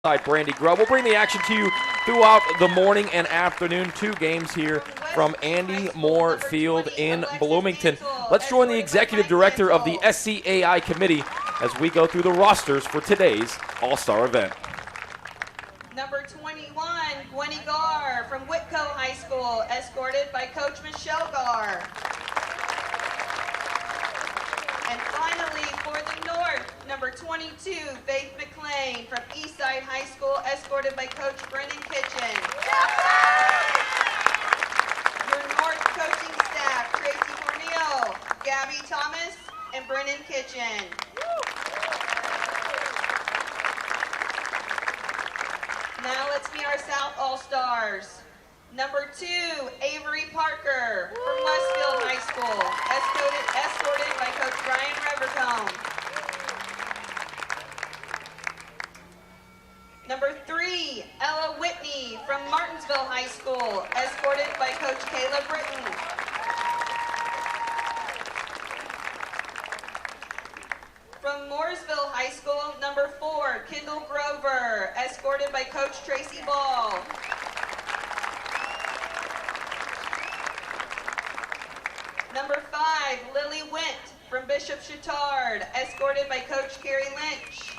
Brandy Grubb. We'll bring the action to you throughout the morning and afternoon. 2 games here from Andy Moore Field in Bloomington. Let's join the executive director of the SCAI committee as we go through the rosters for today's All-Star event. Number 21, Gwenny Garr from Whitco High School, escorted by Coach Michelle Garr. And finally, for the North, number 22, Faith McLean from Eastside High School, escorted by Coach Brennan Kitchen. Your North coaching staff, Tracy Cornell, Gabby Thomas, and Brennan Kitchen. Now let's meet our South All-Stars. Number 2, Avery Parker from Westfield High School, escorted by Coach Brian Revercombe. Number 3, Ella Whitney from Martinsville High School, escorted by Coach Kayla Britton. From Mooresville High School, number 4, Kendall Grover, escorted by Coach Tracy Ball. Number 5, Lily Wint from Bishop Chittard, escorted by Coach Carrie Lynch.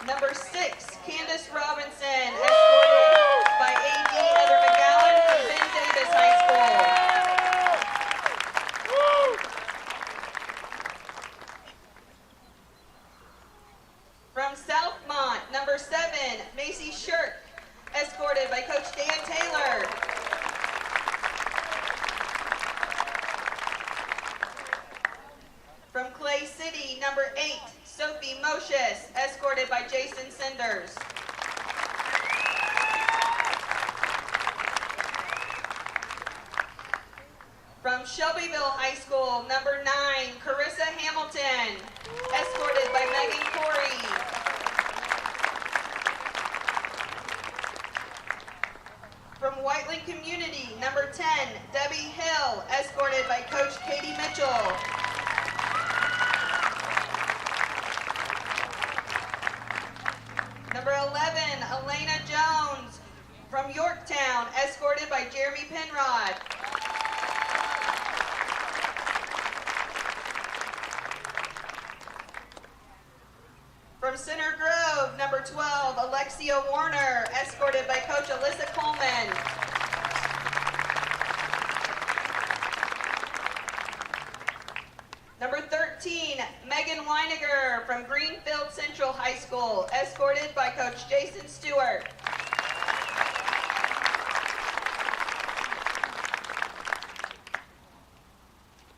Number 6, Candace Robinson, escorted by AD Heather McGowan from Ben Davis High School. From Southmont, number 7, Macy Shirk, escorted by Coach Dan Taylor. From Clay City, number 8, Sophie Moshes, escorted by Jason Senders. From Shelbyville High School, number 9, Carissa Hamilton, escorted by Megan Corey. From Whiteland Community, number 10, Debbie Hill, escorted by Coach Katie Mitchell. Number 11, Elena Jones from Yorktown, escorted by Jeremy Penrod. From Center Grove, number 12, Alexia Warner, escorted by Coach Alyssa Coleman. Number 13, Megan Weiniger from Greenfield Central High School, escorted by Coach Jason Stewart.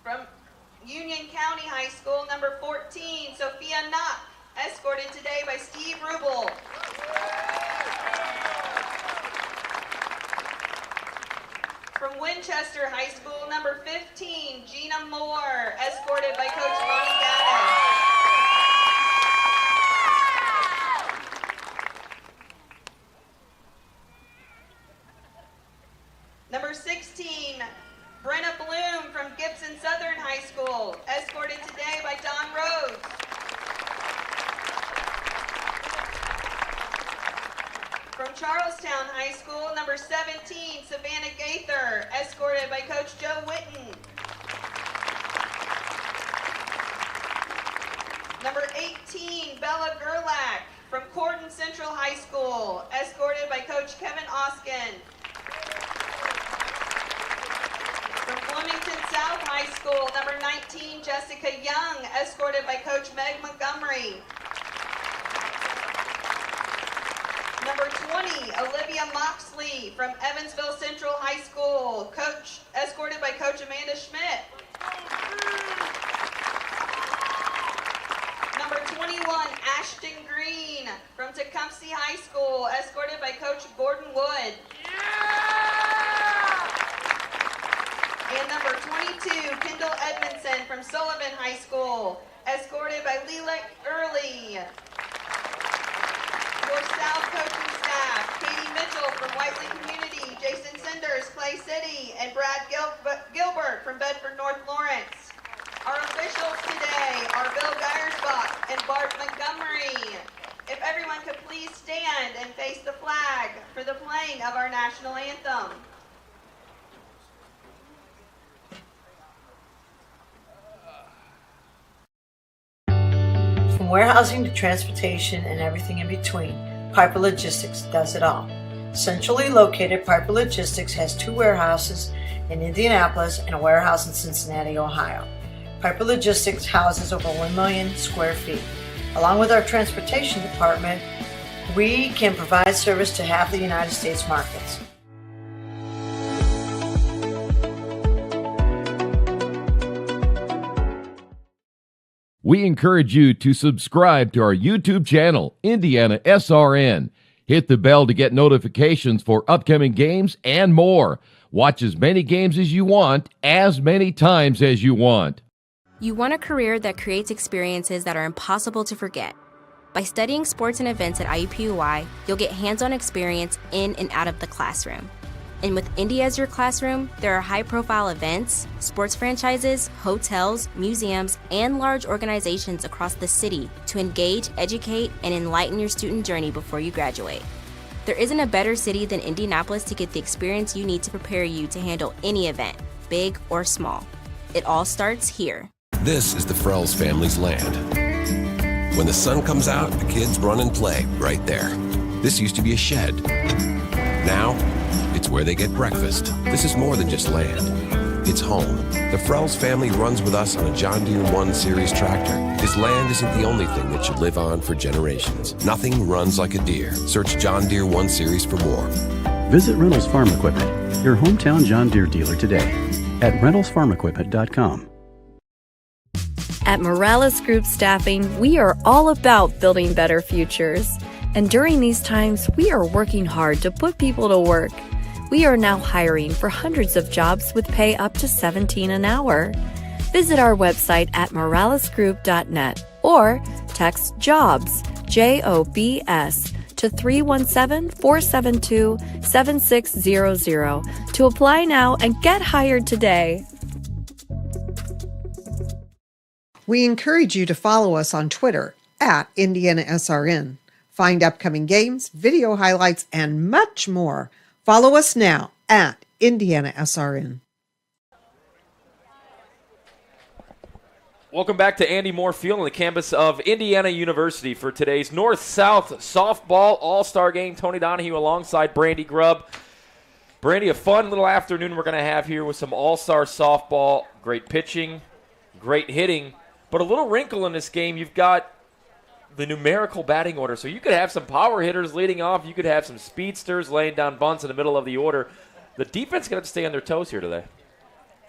From Union County High School, number 14, Sophia Knock, escorted today by Steve Rubel. From Winchester High School, number 15, Gina Moore, escorted by Coach Ronnie Gaddis. Number 16, Brenna Bloom from Gibson Southern High School, escorted today by Don Rhodes. From Charlestown High School, number 17, Savannah Gaither, escorted by Coach Joe Witten. Number 18, Bella Gerlach from Corton Central High School, escorted by Coach Kevin Oskin. From Bloomington South High School, number 19, Jessica Young, escorted by Coach Meg Montgomery. Number 20, Olivia Moxley from Evansville Central High School, escorted by Coach Amanda Schmidt. Number 21, Ashton Green from Tecumseh High School, escorted by Coach Gordon Wood. And number 22, Kendall Edmondson from Sullivan High School, escorted by Lilac Early. Your South coaching staff, Katie Mitchell from Whiteland Community, Jason Senders, Clay City, and Brad Gilbert from Bedford North Lawrence. Our officials today are Bill Geiersbach and Bart Montgomery. If everyone could please stand and face the flag for the playing of our national anthem. From warehousing to transportation and everything in between, Piper Logistics does it all. Centrally located, Piper Logistics has 2 warehouses in Indianapolis and a warehouse in Cincinnati, Ohio. Piper Logistics houses over 1 million square feet. Along with our transportation department, we can provide service to half the United States markets. We encourage you to subscribe to our YouTube channel, IndianaSRN. Hit the bell to get notifications for upcoming games and more. Watch as many games as you want, as many times as you want. You want a career that creates experiences that are impossible to forget. By studying sports and events at IUPUI, you'll get hands-on experience in and out of the classroom. And with Indy as your classroom, there are high-profile events, sports franchises, hotels, museums, and large organizations across the city to engage, educate, and enlighten your student journey before you graduate. There isn't a better city than Indianapolis to get the experience you need to prepare you to handle any event, big or small. It all starts here. This is the Frells family's land. When the sun comes out, the kids run and play right there. This used to be a shed. Now, it's where they get breakfast. This is more than just land. It's home. The Frells family runs with us on a John Deere 1 Series tractor. This land isn't the only thing that should live on for generations. Nothing runs like a Deere. Search John Deere 1 Series for more. Visit Reynolds Farm Equipment, your hometown John Deere dealer today at reynoldsfarmequipment.com. At Morales Group Staffing, we are all about building better futures. And during these times, we are working hard to put people to work. We are now hiring for hundreds of jobs with pay up to $17 an hour. Visit our website at moralesgroup.net or text JOBS, JOBS, to 317-472-7600 to apply now and get hired today. We encourage you to follow us on Twitter at IndianaSRN. Find upcoming games, video highlights, and much more. Follow us now at IndianaSRN. Welcome back to Andy Moore Field on the campus of Indiana University for today's North-South Softball All-Star Game. Tony Donahue alongside Brandy Grubb. Brandy, a fun little afternoon we're going to have here with some All-Star Softball. Great pitching, great hitting, but a little wrinkle in this game. You've got the numerical batting order. So you could have some power hitters leading off. You could have some speedsters laying down bunts in the middle of the order. The defense got to stay on their toes here today.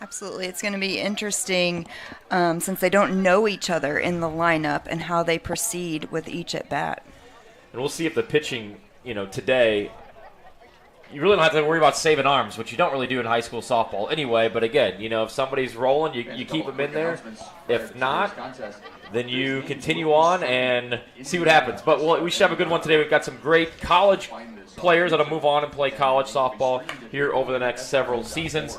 Absolutely. It's going to be interesting since they don't know each other in the lineup and how they proceed with each at bat. And we'll see if the pitching, today, you really don't have to worry about saving arms, which you don't really do in high school softball anyway. But again, if somebody's rolling, you keep them in there. If not, then you continue on and see what happens. But we should have a good one today. We've got some great college players that'll move on and play college softball here over the next several seasons.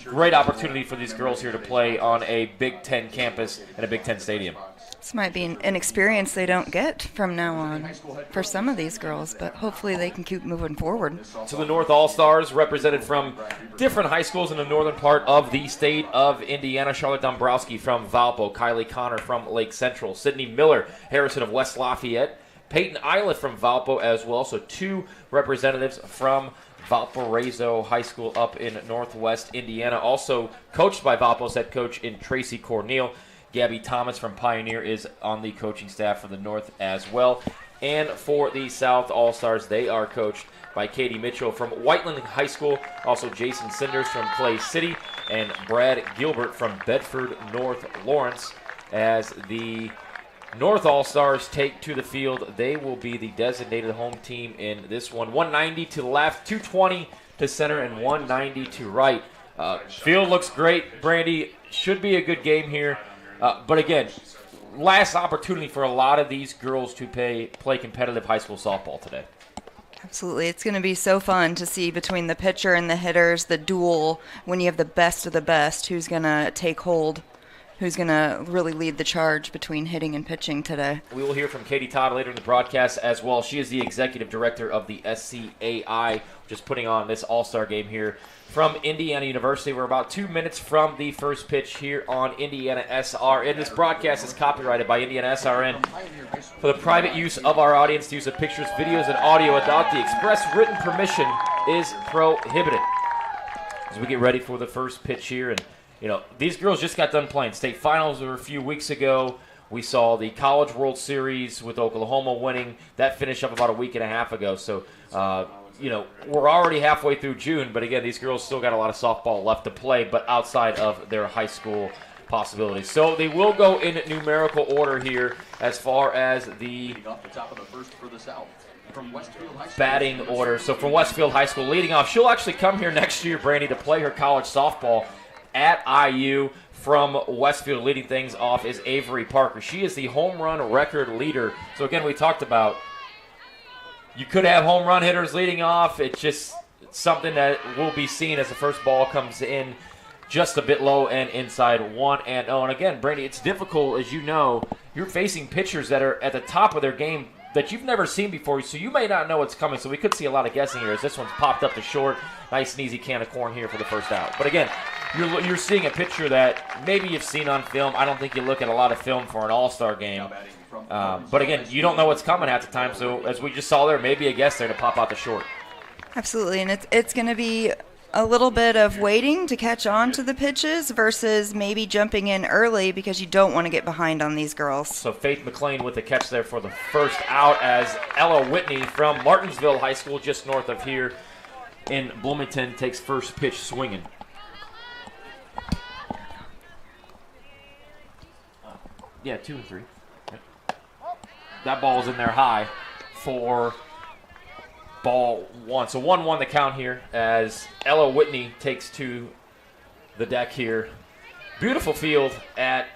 Great opportunity for these girls here to play on a Big Ten campus and a Big Ten stadium. This might be an experience they don't get from now on for some of these girls, but hopefully they can keep moving forward. So the North All-Stars represented from different high schools in the northern part of the state of Indiana. Charlotte Dombrowski from Valpo, Kylie Connor from Lake Central, Sydney Miller Harrison of West Lafayette, Peyton Eileth from Valpo as well. So 2 representatives from Valparaiso High School up in northwest Indiana. Also coached by Valpo's head coach in Tracy Corneal. Gabby Thomas from Pioneer is on the coaching staff for the North as well. And for the South All-Stars, they are coached by Katie Mitchell from Whiteland High School. Also Jason Cinders from Clay City and Brad Gilbert from Bedford North Lawrence. As the North All-Stars take to the field, they will be the designated home team in this one. 190 to the left, 220 to center, and 190 to right. Field looks great, Brandy. Should be a good game here. But again, last opportunity for a lot of these girls to play competitive high school softball today. Absolutely. It's going to be so fun to see between the pitcher and the hitters, the duel, when you have the best of the best, who's going to take hold, who's going to really lead the charge between hitting and pitching today. We will hear from Katie Todd later in the broadcast as well. She is the executive director of the SCAI, just putting on this all-star game here from Indiana University. We're about 2 minutes from the first pitch here on IndianaSRN. This broadcast is copyrighted by IndianaSRN for the private use of our audience. The use of pictures, videos, and audio without the express written permission is prohibited. As we get ready for the first pitch here, and these girls just got done playing state finals a few weeks ago. We saw the College World Series with Oklahoma winning. That finished up about a week and a half ago. So, we're already halfway through June, but again, these girls still got a lot of softball left to play, but outside of their high school possibilities. So they will go in numerical order here as far as the batting order. So from Westfield High School leading off, she'll actually come here next year, Brandy, to play her college softball at IU. From Westfield leading things off is Avery Parker. She is the home run record leader. So again, we talked about you could have home run hitters leading off. It's just something that will be seen as the first ball comes in just a bit low and inside 1-0. And again, Brandy, it's difficult, as you know. You're facing pitchers that are at the top of their game that you've never seen before, so you may not know what's coming. So we could see a lot of guessing here as this one's popped up to short. Nice and easy can of corn here for the first out. But again, you're seeing a pitcher that maybe you've seen on film. I don't think you look at a lot of film for an all-star game. But again, you don't know what's coming at the time. So as we just saw there, maybe a guess there to pop out the short. Absolutely, and it's going to be a little bit of waiting to catch on to the pitches versus maybe jumping in early because you don't want to get behind on these girls. So Faith McLean with the catch there for the first out as Ella Whitney from Martinsville High School just north of here in Bloomington takes first pitch swinging. Yeah, 2 and 3. That ball's in there high for ball 1. So 1-1 the count here as Ella Whitney takes to the deck here. Beautiful field at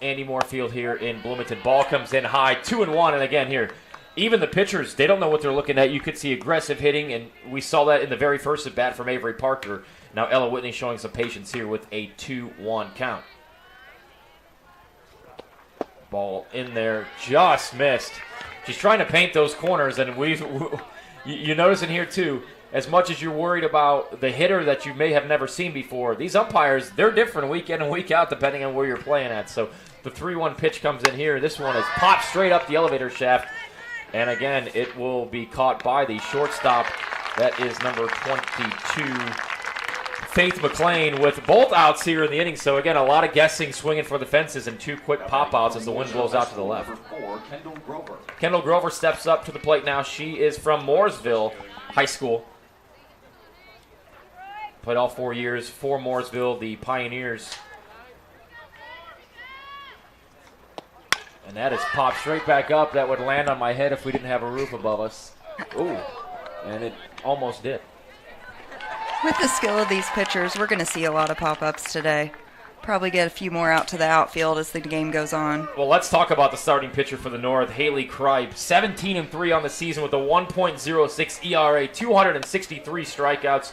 Andy Moore Field here in Bloomington. Ball comes in high, 2-1, and again here, even the pitchers, they don't know what they're looking at. You could see aggressive hitting, and we saw that in the very first at bat from Avery Parker. Now Ella Whitney showing some patience here with a 2-1 count. Ball in there, just missed. She's trying to paint those corners, and you notice in here too, as much as you're worried about the hitter that you may have never seen before, these umpires, they're different week in and week out depending on where you're playing at. So the 3-1 pitch comes in here. This one is popped straight up the elevator shaft, and again, it will be caught by the shortstop. That is number 22. Faith McLean with both outs here in the inning. So again, a lot of guessing, swinging for the fences, and 2 quick pop-outs as the wind blows out to the left. Kendall Grover steps up to the plate now. She is from Mooresville High School. Played all 4 years for Mooresville, the Pioneers. And that is popped straight back up. That would land on my head if we didn't have a roof above us. Ooh, and it almost did. With the skill of these pitchers, we're going to see a lot of pop-ups today. Probably get a few more out to the outfield as the game goes on. Well, let's talk about the starting pitcher for the North, Haley Kripe. 17-3 on the season with a 1.06 ERA, 263 strikeouts,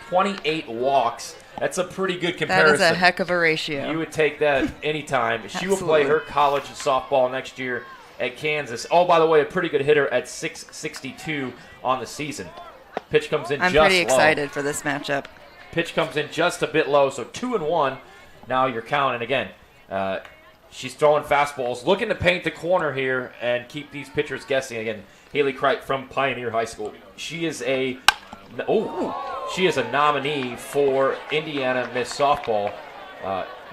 28 walks. That's a pretty good comparison. That is a heck of a ratio. You would take that anytime. She will play her college softball next year at Kansas. Oh, by the way, a pretty good hitter at 662 on the season. Pitch comes in just low. I'm pretty excited for this matchup. Pitch comes in just a bit low, so 2-1. Now you're counting again. She's throwing fastballs, looking to paint the corner here and keep these pitchers guessing. Again, Haley Kripe from Pioneer High School. She is a nominee for Indiana Miss Softball.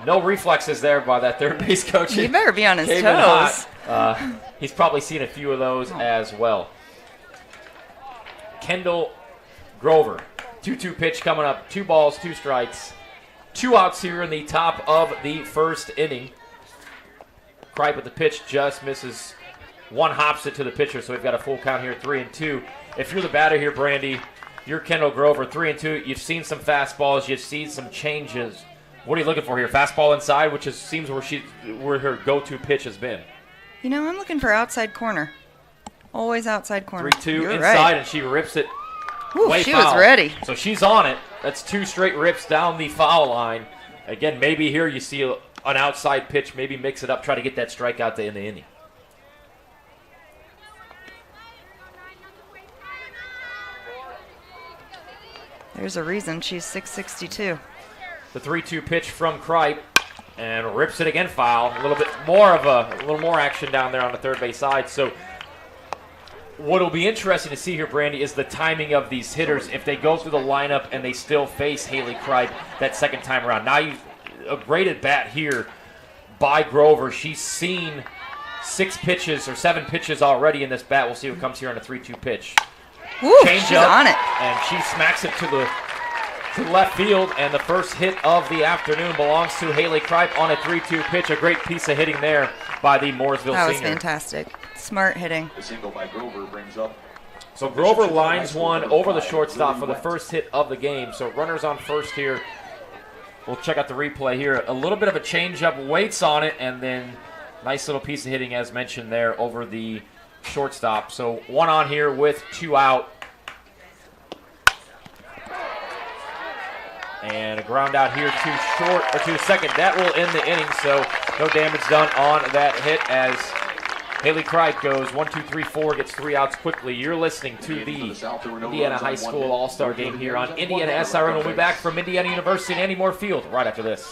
No reflexes there by that third base coach. He better be on his toes. He's probably seen a few of those as well. Kendall Grover, 2-2 pitch coming up. 2 balls, 2 strikes. 2 outs here in the top of the first inning. Kripe with the pitch just misses. 1 hops it to the pitcher, so we've got a full count here, 3-2. If you're the batter here, Brandy, you're Kendall Grover, 3-2. You've seen some fastballs. You've seen some changes. What are you looking for here? Fastball inside, which seems where her go-to pitch has been. You know, I'm looking for outside corner. Always outside corner. 3-2 You're inside, right. and she rips it. Ooh, way she foul. was ready. So she's on it. That's 2 straight rips down the foul line. Again, maybe here you see an outside pitch, maybe mix it up, try to get that strikeout to end the inning. There's a reason she's 662. The 3-2 pitch from Kripe, and rips it again foul. A little more action down there on the third base side. So what'll be interesting to see here, Brandy, is the timing of these hitters. If they go through the lineup and they still face Haley Kripe that second time around. Now a great at bat here by Grover. She's seen 6 pitches or 7 pitches already in this bat. We'll see what comes here on a 3-2 pitch. Woo, Change she's up, on it. and she smacks it to the left field, and the first hit of the afternoon belongs to Haley Kripe on a 3-2 pitch. A great piece of hitting there by the Mooresville senior. That was fantastic. Smart hitting. The single by Grover brings up. So Grover lines one over the shortstop for the first hit of the game. So runners on first here. We'll check out the replay here. A little bit of a changeup, waits on it, and then nice little piece of hitting as mentioned there over the shortstop. So 1 on here with 2 out. And a ground out here to second. That will end the inning, so no damage done on that hit as Haley Kripe goes 1, 2, 3, 4, gets 3 outs quickly. You're listening to the Indiana High School All-Star Game here on Indiana SRN. We'll be back from Indiana University and Andy Moore Field right after this.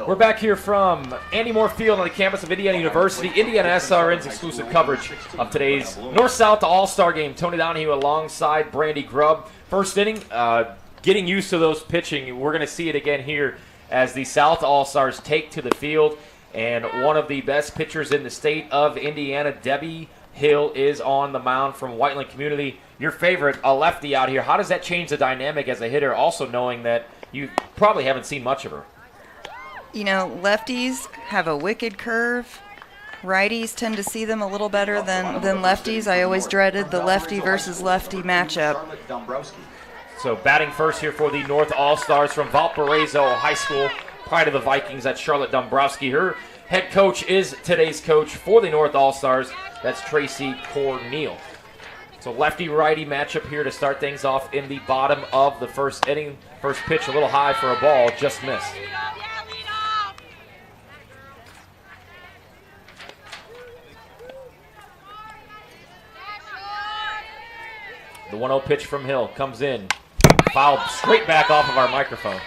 We're back here from Andy Moore Field on the campus of Indiana University. Indiana SRN's exclusive coverage of today's North-South All-Star Game. Tony Donahue alongside Brandy Grubb. First inning, getting used to those pitching. We're going to see it again here as the South All-Stars take to the field. And one of the best pitchers in the state of Indiana, Debbie Hill, is on the mound from Whiteland Community. Your favorite, a lefty out here. How does that change the dynamic as a hitter, also knowing that you probably haven't seen much of her? You know, lefties have a wicked curve. Righties tend to see them a little better than lefties. I always dreaded the lefty versus lefty matchup. So batting first here for the North All-Stars from Valparaiso High School. Pride of the Vikings, that's Charlotte Dombrowski. Her head coach is today's coach for the North All-Stars. That's Tracy Corneal. So lefty-righty matchup here to start things off in the bottom of the first inning. First pitch a little high for a ball, just missed. The 1-0 pitch from Hill comes in. Fouled straight back off of our microphone.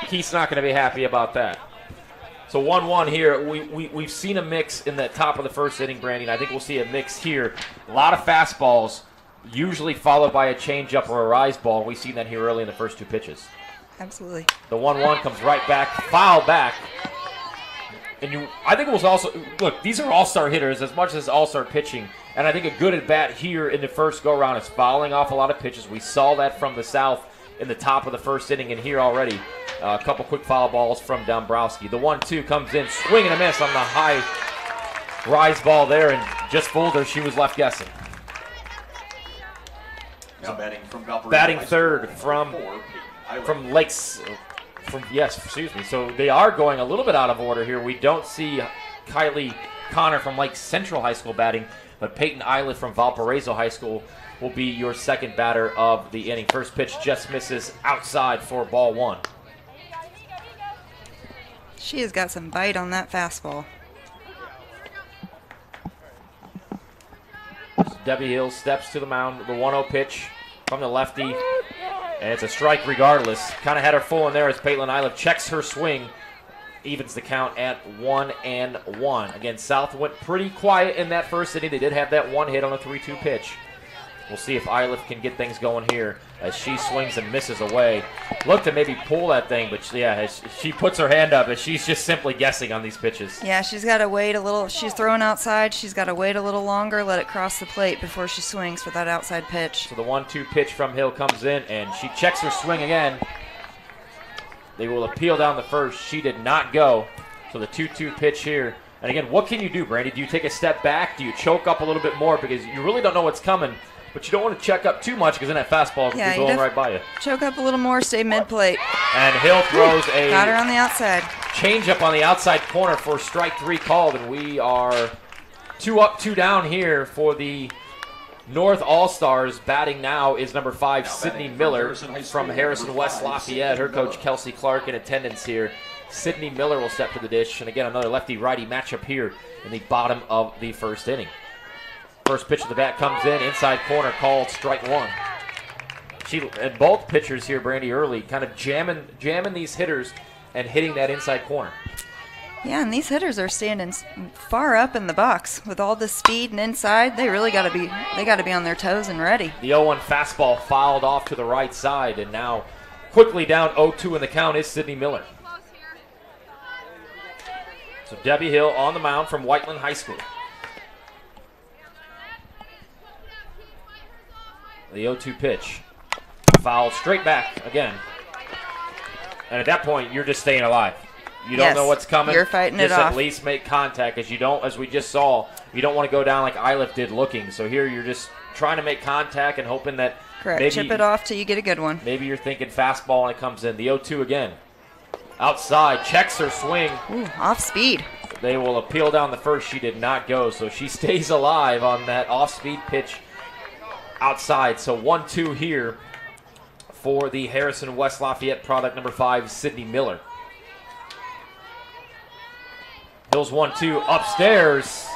Keith's not going to be happy about that. So 1-1 here. We've seen a mix in the top of the first inning, Brandy, and I think we'll see a mix here. A lot of fastballs, usually followed by a changeup or a rise ball. We've seen that here early in the first 2 pitches. Absolutely. The 1-1 comes right back, foul back. And I think it was also, look, these are all-star hitters as much as all-star pitching. And I think a good at-bat here in the first go-round is fouling off a lot of pitches. We saw that from the South in the top of the first inning, and here already a couple quick foul balls from Dombrowski. The 1-2 comes in, swing and a miss on the high rise ball there, and just fooled her. She was left guessing. Now Batting third from Lakes. So they are going a little bit out of order here. We don't see Kylie Connor from Lake Central High School batting, but Peyton Eileth from Valparaiso High School will be your second batter of the inning. First pitch just misses outside for ball 1. She has got some bite on that fastball. Debbie Hill steps to the mound. The 1-0 pitch from the lefty. And it's a strike regardless. Kind of had her full in there as Peyton Iliff checks her swing. Evens the count at 1-1. Again, South went pretty quiet in that first inning. They did have that one hit on a 3-2 pitch. We'll see if Iliff can get things going here as she swings and misses away. Look to maybe pull that thing, but yeah, as she puts her hand up as she's just simply guessing on these pitches. Yeah, she's got to wait a little. She's throwing outside. She's got to wait a little longer, let it cross the plate before she swings for that outside pitch. So the 1-2 pitch from Hill comes in, and she checks her swing again. They will appeal down the first. She did not go. So the 2-2 pitch here. And again, what can you do, Brandy? Do you take a step back? Do you choke up a little bit more? Because you really don't know what's coming. But you don't want to check up too much because then that fastball can be blowing right by you. Choke up a little more, stay mid-plate. And Hill throws a got her on the outside. Change-up on the outside corner for strike 3 called. And we are 2 up, 2 down here for the North All-Stars. Batting now is number 5, Sydney Miller from Harrison West Lafayette. Her coach, Kelsey Clark, in attendance here. Sydney Miller will step to the dish. And again, another lefty-righty matchup here in the bottom of the first inning. First pitch of the bat comes in, inside corner, called strike 1. And both pitchers here, Brandy, early, kind of jamming these hitters and hitting that inside corner. Yeah, and these hitters are standing far up in the box with all the speed and inside. They really got to be on their toes and ready. The 0-1 fastball fouled off to the right side, and now quickly down 0-2 in the count is Sydney Miller. So Debbie Hill on the mound from Whiteland High School. The 0-2 pitch. Fouled straight back again. And at that point, you're just staying alive. You don't know what's coming. You're fighting it off. Just at least make contact, as you don't, as we just saw, you don't want to go down like Iliff did looking. So here you're just trying to make contact and hoping that maybe chip it off till you get a good one. Maybe you're thinking fastball and it comes in. The 0-2 again. Outside, checks her swing. Ooh, off speed. They will appeal down the first. She did not go, so she stays alive on that off-speed pitch outside. So 1-2 here for the Harrison West Lafayette product, number 5, Sydney Miller. Hill's 1-2 upstairs.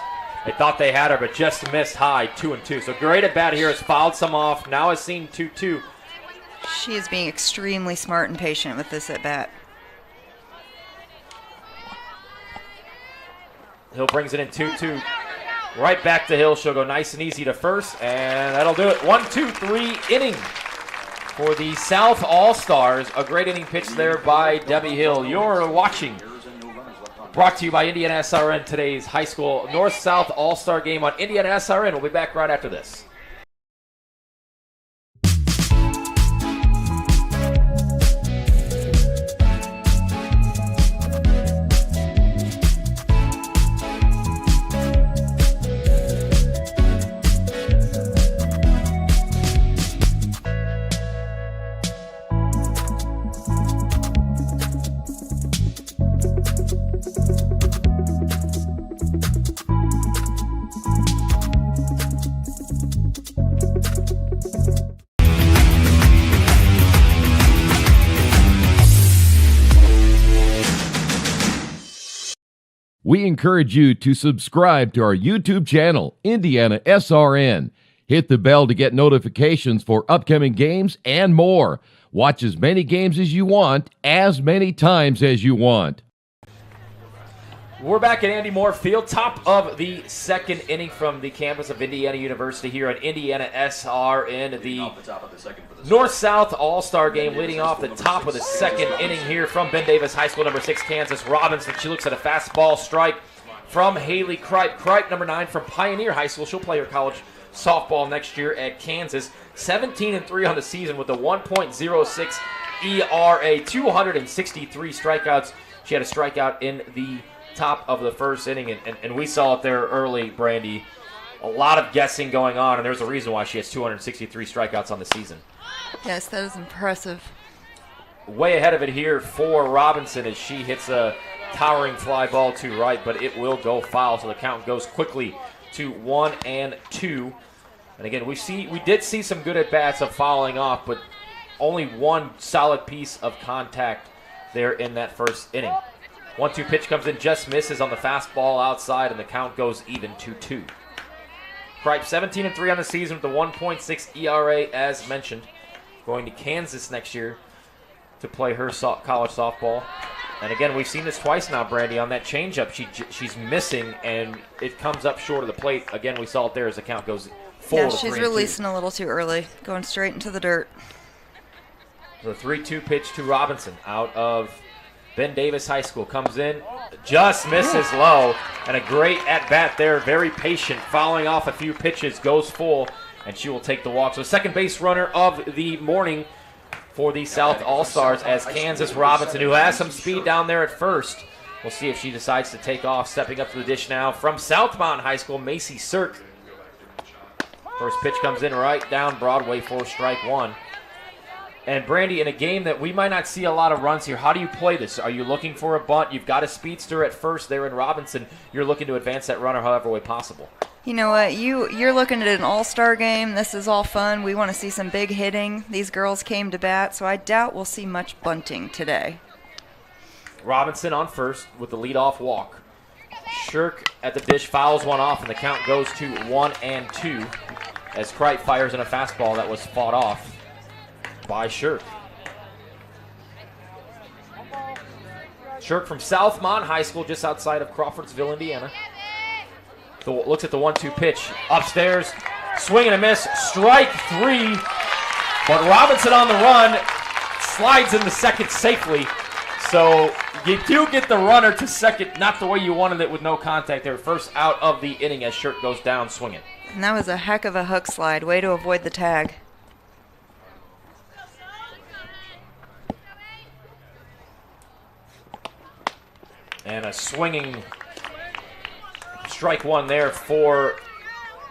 They thought they had her, but just missed high, 2-2. So great at bat here, has fouled some off. Now has seen 2-2. She is being extremely smart and patient with this at bat. Hill brings it in 2-2. Right back to Hill. She'll go nice and easy to first, and that'll do it. 1-2-3 inning for the South All-Stars. A great inning pitch there by Debbie Hill. You're watching. Brought to you by IndianaSRN, today's high school North-South All-Star game on IndianaSRN. We'll be back right after this. We encourage you to subscribe to our YouTube channel, IndianaSRN. Hit the bell to get notifications for upcoming games and more. Watch as many games as you want, as many times as you want. We're back at Andy Moore Field, top of the second inning from the campus of Indiana University here on IndianaSRN. The North-South All-Star game leading off the top of the second inning here from Ben Davis High School, number 6, Kansas Robinson. She looks at a fastball strike from Haley Kripe. Kripe, number 9, from Pioneer High School. She'll play her college softball next year at Kansas. 17-3 on the season with a 1.06 ERA, 263 strikeouts. She had a strikeout in the top of the first inning, and we saw it there early, Brandy. A lot of guessing going on, and there's a reason why she has 263 strikeouts on the season. Yes, that is impressive. Way ahead of it here for Robinson as she hits a towering fly ball to right, but it will go foul, so the count goes quickly to 1-2. And again, we did see some good at-bats of fouling off, but only one solid piece of contact there in that first inning. 1-2 pitch comes in, just misses on the fastball outside, and the count goes even 2-2. Kripe 17-3 on the season with a 1.6 ERA as mentioned. Going to Kansas next year to play her college softball. And again, we've seen this twice now, Brandy, on that changeup. She's missing, and it comes up short of the plate. Again, we saw it there as the count goes full. Yeah, she's releasing a little too early, going straight into the dirt. The 3-2 pitch to Robinson out of Ben Davis High School. Comes in, just misses low, and a great at-bat there. Very patient, following off a few pitches, goes full, and she will take the walk. So second base runner of the morning for the South All-Stars as Kansas Robinson, who has some speed down there at first. We'll see if she decides to take off. Stepping up to the dish now from South Mountain High School, Macy Sirk. First pitch comes in right down Broadway for strike one. And Brandy, in a game that we might not see a lot of runs here, how do you play this? Are you looking for a bunt? You've got a speedster at first there in Robinson. You're looking to advance that runner however way possible. You know what? You're looking at an all-star game. This is all fun. We want to see some big hitting. These girls came to bat, so I doubt we'll see much bunting today. Robinson on first with the leadoff walk. Shirk at the dish fouls one off, and the count goes to 1-2 as Kripe fires in a fastball that was fought off by Shirk. Shirk from South Mont High School, just outside of Crawfordsville, Indiana. Looks at the 1-2 pitch. Upstairs, swing and a miss, strike three. But Robinson on the run slides into second safely. So you do get the runner to second, not the way you wanted it with no contact there. First out of the inning as Shirk goes down swinging. And that was a heck of a hook slide. Way to avoid the tag. And a swinging strike one there for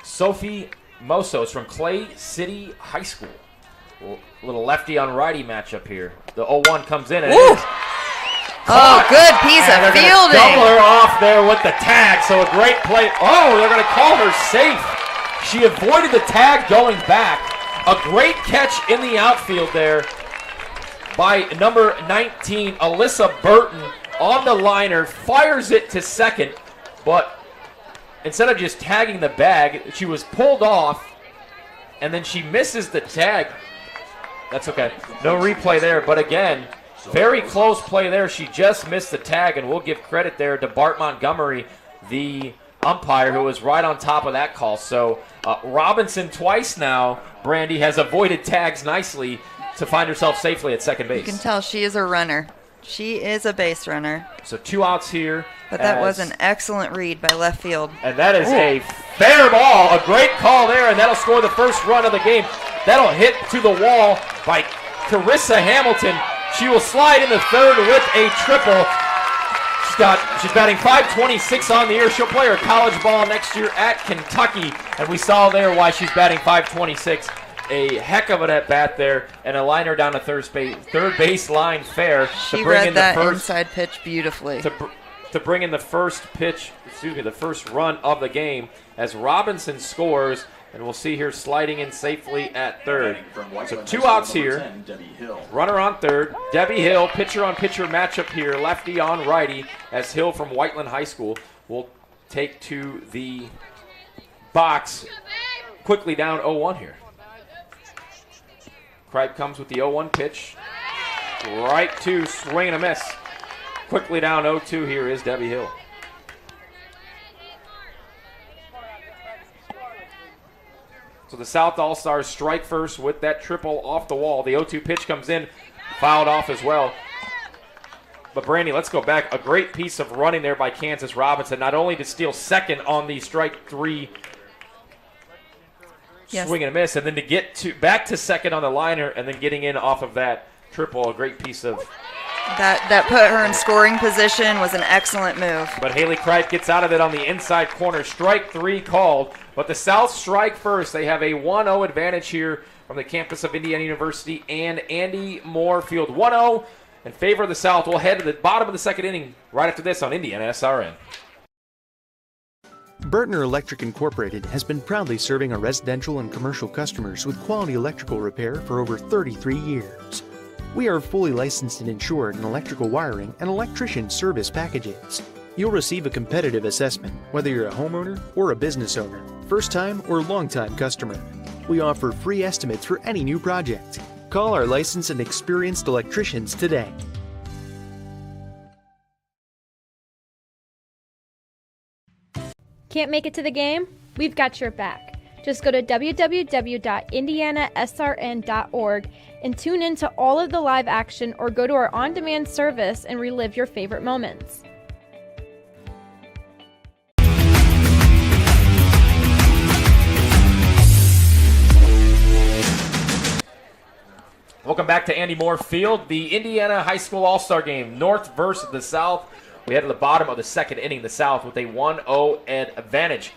Sophie Mosos from Clay City High School. Little lefty on righty matchup here. The 0-1 comes in. And oh, good piece of fielding. Double her off there with the tag. So a great play. Oh, they're going to call her safe. She avoided the tag going back. A great catch in the outfield there by number 19, Alyssa Burton. On the liner, fires it to second, but instead of just tagging the bag, she was pulled off, and then she misses the tag. That's okay. No replay there, but again, very close play there. She just missed the tag, and we'll give credit there to Bart Montgomery, the umpire, who was right on top of that call. So Robinson twice now, Brandy, has avoided tags nicely to find herself safely at second base. You can tell she is a runner. She is a base runner. So 2 outs here. But that was an excellent read by left field. And that is a fair ball. A great call there, and that'll score the first run of the game. That'll hit to the wall by Carissa Hamilton. She will slide into third with a triple. She's batting .526 on the year. She'll play her college ball next year at Kentucky. And we saw there why she's batting .526. A heck of an at-bat there, and a liner down to third base line fair. She read that inside pitch beautifully. To bring in the first pitch, the first run of the game as Robinson scores, and we'll see here sliding in safely at third. So 2 outs here. Runner on third. Debbie Hill, pitcher-on-pitcher matchup here, lefty on righty, as Hill from Whiteland High School will take to the box. Quickly down 0-1 here. Kripe comes with the 0-1 pitch. Right to swing and a miss. Quickly down 0-2 here is Debbie Hill. So the South All-Stars strike first with that triple off the wall. The 0-2 pitch comes in, fouled off as well. But Brandy, let's go back. A great piece of running there by Kansas Robinson, not only to steal second on the strike three swing and a miss, and then to get back to second on the liner, and then getting in off of that triple. A great piece of that put her in scoring position. Was an excellent move. But Haley Kripe gets out of it on the inside corner. Strike three called, but the South strike first. They have a 1-0 advantage here from the campus of Indiana University and Andy Moore Field. 1-0 in favor of the South. We'll head to the bottom of the second inning right after this on IndianaSRN. Burtner Electric Incorporated has been proudly serving our residential and commercial customers with quality electrical repair for over 33 years. We are fully licensed and insured in electrical wiring and electrician service packages. You'll receive a competitive assessment whether you're a homeowner or a business owner. first-time or long-time customer. We offer free estimates for any new project. Call our licensed and experienced electricians today. Can't make it to the game? We've got your back. Just go to www.IndianaSRN.org and tune in to all of the live action or go to our on-demand service and relive your favorite moments. Welcome back to Andy Moore Field, the Indiana High School All-Star Game, North versus the South. We head to the bottom of the second inning, the South with a 1-0 advantage.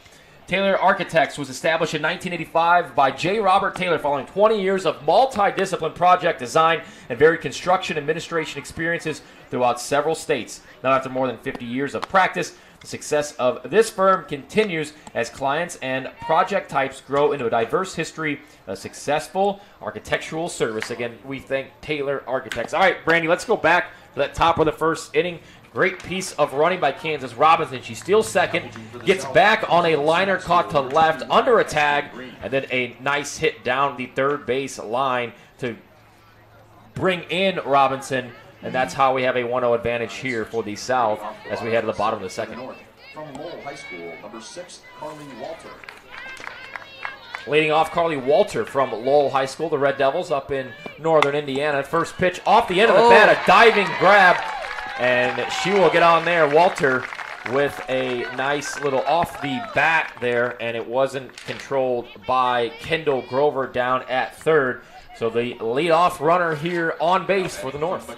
Taylor Architects was established in 1985 by J. Robert Taylor following 20 years of multi-discipline project design and varied construction administration experiences throughout several states. Now, after more than 50 years of practice, the success of this firm continues as clients and project types grow into a diverse history of successful architectural service. Again, we thank Taylor Architects. All right, Brandy, let's go back to that top of the first inning. Great piece of running by Kansas Robinson. She steals second, gets back on a liner caught to left under a tag, and then a nice hit down the third base line to bring in Robinson. And that's how we have a 1-0 advantage here for the South as we head to the bottom of the second. From Lowell High School, number 6, Carly Walter. Leading off, Carly Walter from Lowell High School, the Red Devils up in northern Indiana. First pitch off the end of the bat, a diving grab, and she will get on there. Walter with a nice little off the bat there, and it wasn't controlled by Kendall Grover down at third. So the leadoff runner here on base for the North.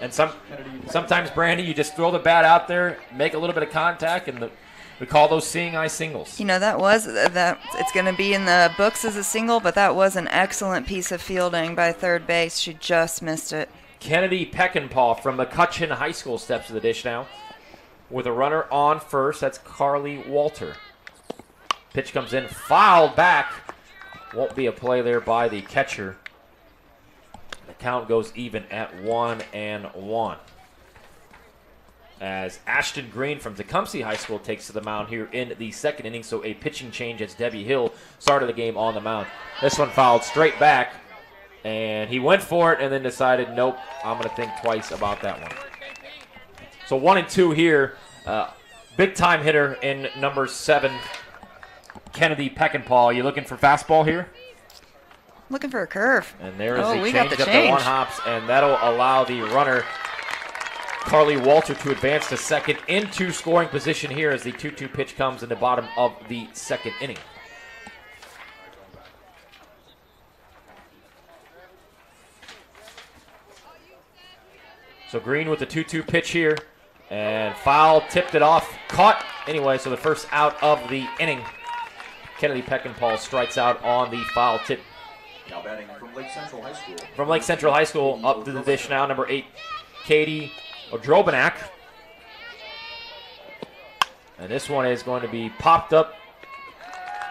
And sometimes, Brandy, you just throw the bat out there, make a little bit of contact, and we call those seeing eye singles. You know, it's going to be in the books as a single, but that was an excellent piece of fielding by third base. She just missed it. Kennedy Peckinpah from McCutcheon High School steps to the dish now with a runner on first. That's Carly Walter. Pitch comes in, fouled back. Won't be a play there by the catcher. The count goes even at 1-1. As Ashton Green from Tecumseh High School takes to the mound here in the second inning. So a pitching change as Debbie Hill started the game on the mound. This one fouled straight back. And he went for it and then decided, nope, I'm going to think twice about that one. So 1-2 here. Big time hitter in number 7, Kennedy Peckinpah. You looking for fastball here? Looking for a curve. And there is the change up to one hops, and that'll allow the runner, Carly Walter, to advance to second into scoring position here as the 2-2 pitch comes in the bottom of the second inning. So Green with the 2-2 pitch here, and foul, tipped it off, caught anyway, so the first out of the inning. Kennedy Peckinpah strikes out on the foul tip. Now batting from Lake Central High School. From Lake Central High School, up to the dish now, number 8, Katie Odrobanak. And this one is going to be popped up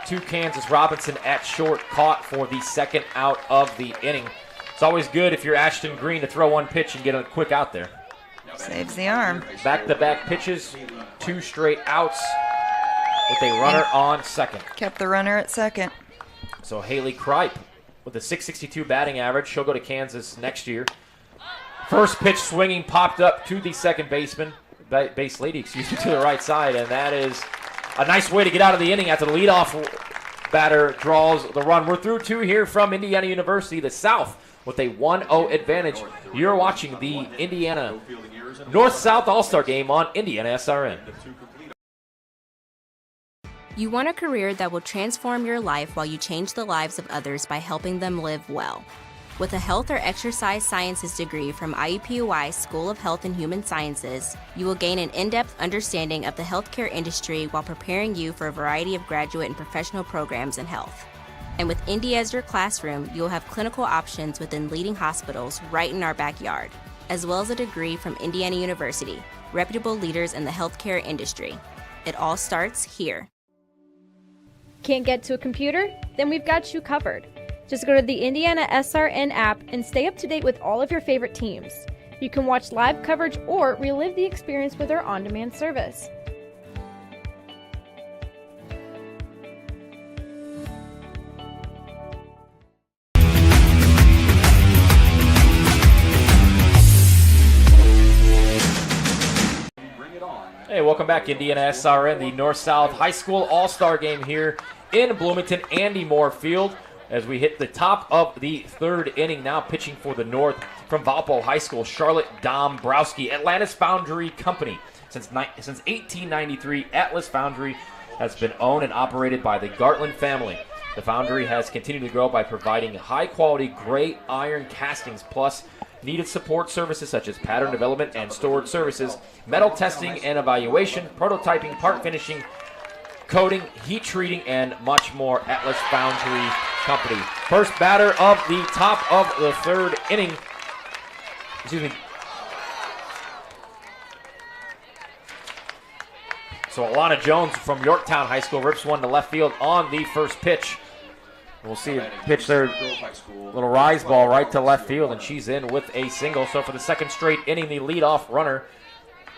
to Kansas Robinson at short, caught for the second out of the inning. It's always good if you're Ashton Green to throw one pitch and get a quick out there. Saves the arm. Back-to-back pitches, 2 straight outs with a runner on second. Kept the runner at second. So Haley Kripe with a .662 batting average. She'll go to Kansas next year. First pitch swinging, popped up to the second base lady, to the right side, and that is a nice way to get out of the inning after the leadoff batter draws the run. We're through 2 here from Indiana University, the South, with a 1-0 advantage. You're watching the Indiana North-South All-Star Game on IndianaSRN. You want a career that will transform your life while you change the lives of others by helping them live well. With a health or exercise sciences degree from IUPUI School of Health and Human Sciences, you will gain an in-depth understanding of the healthcare industry while preparing you for a variety of graduate and professional programs in health. And with Indy as your classroom, you'll have clinical options within leading hospitals right in our backyard, as well as a degree from Indiana University, reputable leaders in the healthcare industry. It all starts here. Can't get to a computer? Then we've got you covered. Just go to the IndianaSRN app and stay up to date with all of your favorite teams. You can watch live coverage or relive the experience with our on-demand service. welcome back. Indiana SRN, the North-South High School All-Star Game here in Bloomington, Andy Moore Field, as we hit the top of the third inning. Now pitching for the North from Valpo High School, Charlotte Dombrowski. Atlas Foundry Company. Since 1893, Atlas Foundry has been owned and operated by the Gartland family. The foundry has continued to grow by providing high-quality gray iron castings, plus needed support services such as pattern development and storage services, metal testing and evaluation, prototyping, part finishing, coating, heat treating, and much more. Atlas Foundry Company. First batter of the top of the third inning. Excuse me. So Alana Jones from Yorktown High School rips one to left field on the first pitch. We'll see a pitch there, little rise ball right to left field, and she's in with a single. So for the second straight inning, the leadoff runner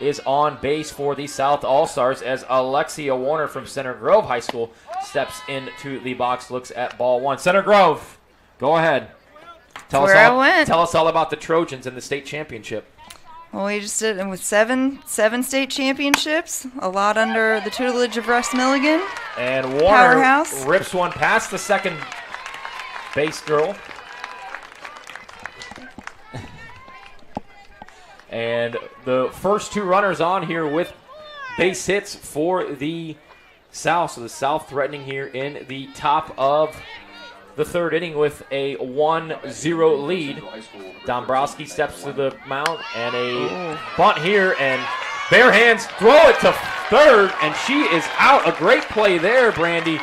is on base for the South All-Stars as Alexia Warner from Center Grove High School steps into the box, looks at ball one. Center Grove, go ahead. Tell us all about the Trojans and the state championship. Well, we just did it with seven state championships, a lot under the tutelage of Russ Milligan. And Warner Powerhouse. Rips one past the second base girl. And the first two runners on here with base hits for the South. So the South threatening here in the top of the third inning with a 1-0 lead. Dombrowski steps to the mound and a bunt here, and bare hands throw it to third, and she is out. A great play there, Brandy,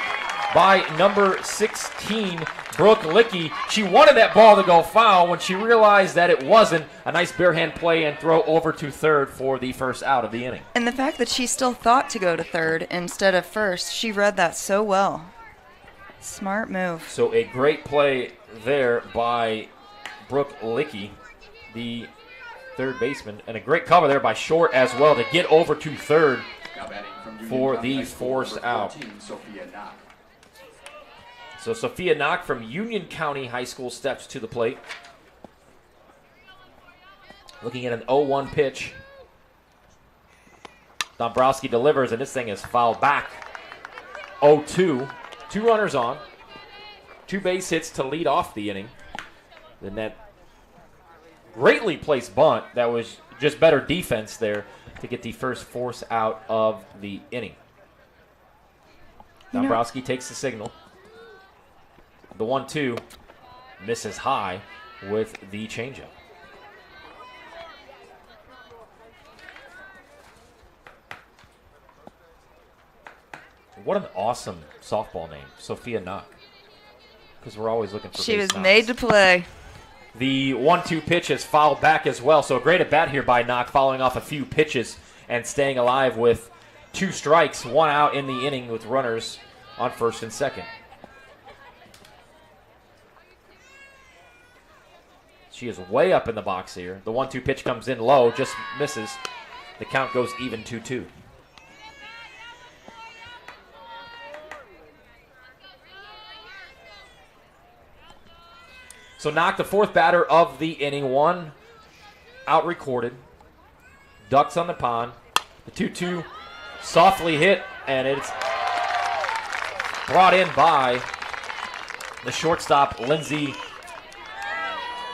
by number 16, Brooke Lickey. She wanted that ball to go foul. When she realized that it wasn't, a nice bare hand play and throw over to third for the first out of the inning. And the fact that she still thought to go to third instead of first, she read that so well. Smart move. So a great play there by Brooke Lickey, the third baseman, and a great cover there by Short as well to get over to third for the forced out. So Sophia Knock from Union County High School steps to the plate. Looking at an 0-1 pitch. Dombrowski delivers, and this thing is fouled back. 0-2. 2 runners on. 2 base hits to lead off the inning. Then that greatly placed bunt. That was just better defense there to get the first force out of the inning. Dombrowski takes the signal. The 1-2 misses high with the changeup. What an awesome softball name, Sophia Knock. Because we're always looking for She was base knocks. made to play. The 1-2 pitch is fouled back as well. So a great at-bat here by Knock, following off a few pitches and staying alive with 2 strikes, 1 out in the inning with runners on first and second. She is way up in the box here. The 1-2 pitch comes in low, just misses. The count goes even 2-2. So Knock, the fourth batter of the inning, 1 out recorded. Ducks on the pond. The 2-2 softly hit, and it's brought in by the shortstop, Lindsay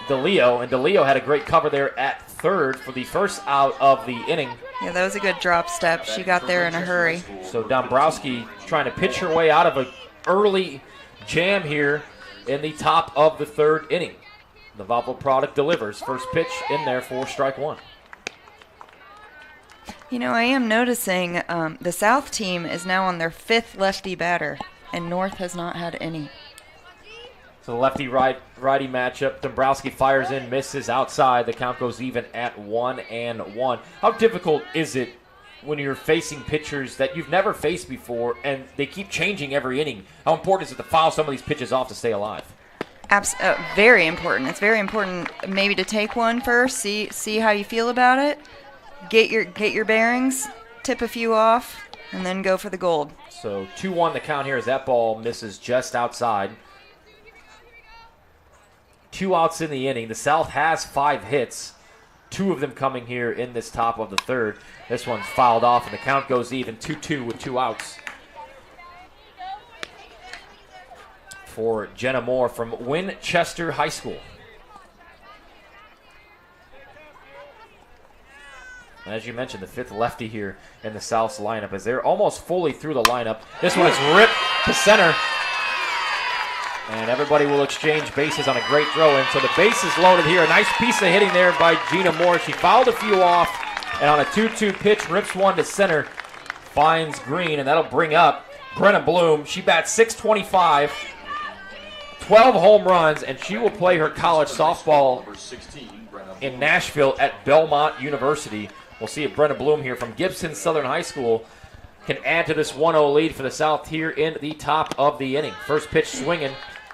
DeLeo. And DeLeo had a great cover there at third for the first out of the inning. Yeah, that was a good drop step. She got there in a hurry. So Dombrowski trying to pitch her way out of an early jam here in the top of the third inning. The Valpo product delivers. First pitch in there for strike 1. You know, I am noticing the South team is now on their 5th lefty batter, and North has not had any. So lefty righty matchup. Dombrowski fires in, misses outside. The count goes even at 1-1. How difficult is it when you're facing pitchers that you've never faced before and they keep changing every inning? How important is it to foul some of these pitches off to stay alive? Very important. It's very important maybe to take one first, see how you feel about it, get your bearings, tip a few off, and then go for the gold. So 2-1 the count here as that ball misses just outside. 2 outs in the inning. The South has 5 hits. 2 of them coming here in this top of the third. This one's fouled off, and the count goes even 2-2 with 2 outs. For Jenna Moore from Winchester High School. As you mentioned, the 5th lefty here in the South's lineup as they're almost fully through the lineup. This one is ripped to center. And everybody will exchange bases on a great throw in. So the base is loaded here. A nice piece of hitting there by Gina Moore. She fouled a few off, and on a 2-2 pitch, rips one to center, finds Green, and that'll bring up Brenna Bloom. She bats .625, 12 home runs, and she will play her college softball in Nashville at Belmont University. We'll see if Brenna Bloom here from Gibson Southern High School can add to this 1-0 lead for the South here in the top of the inning. First pitch swinging,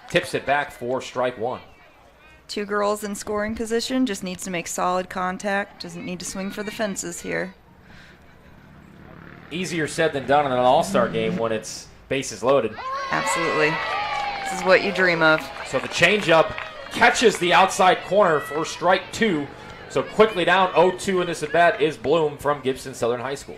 tips it back for strike 1. 2 girls in scoring position, just needs to make solid contact, doesn't need to swing for the fences here. Easier said than done in an all-star game when it's bases loaded. Absolutely. This is what you dream of. So the changeup catches the outside corner for strike 2. So quickly down 0-2 in this at-bat is Bloom from Gibson Southern High School.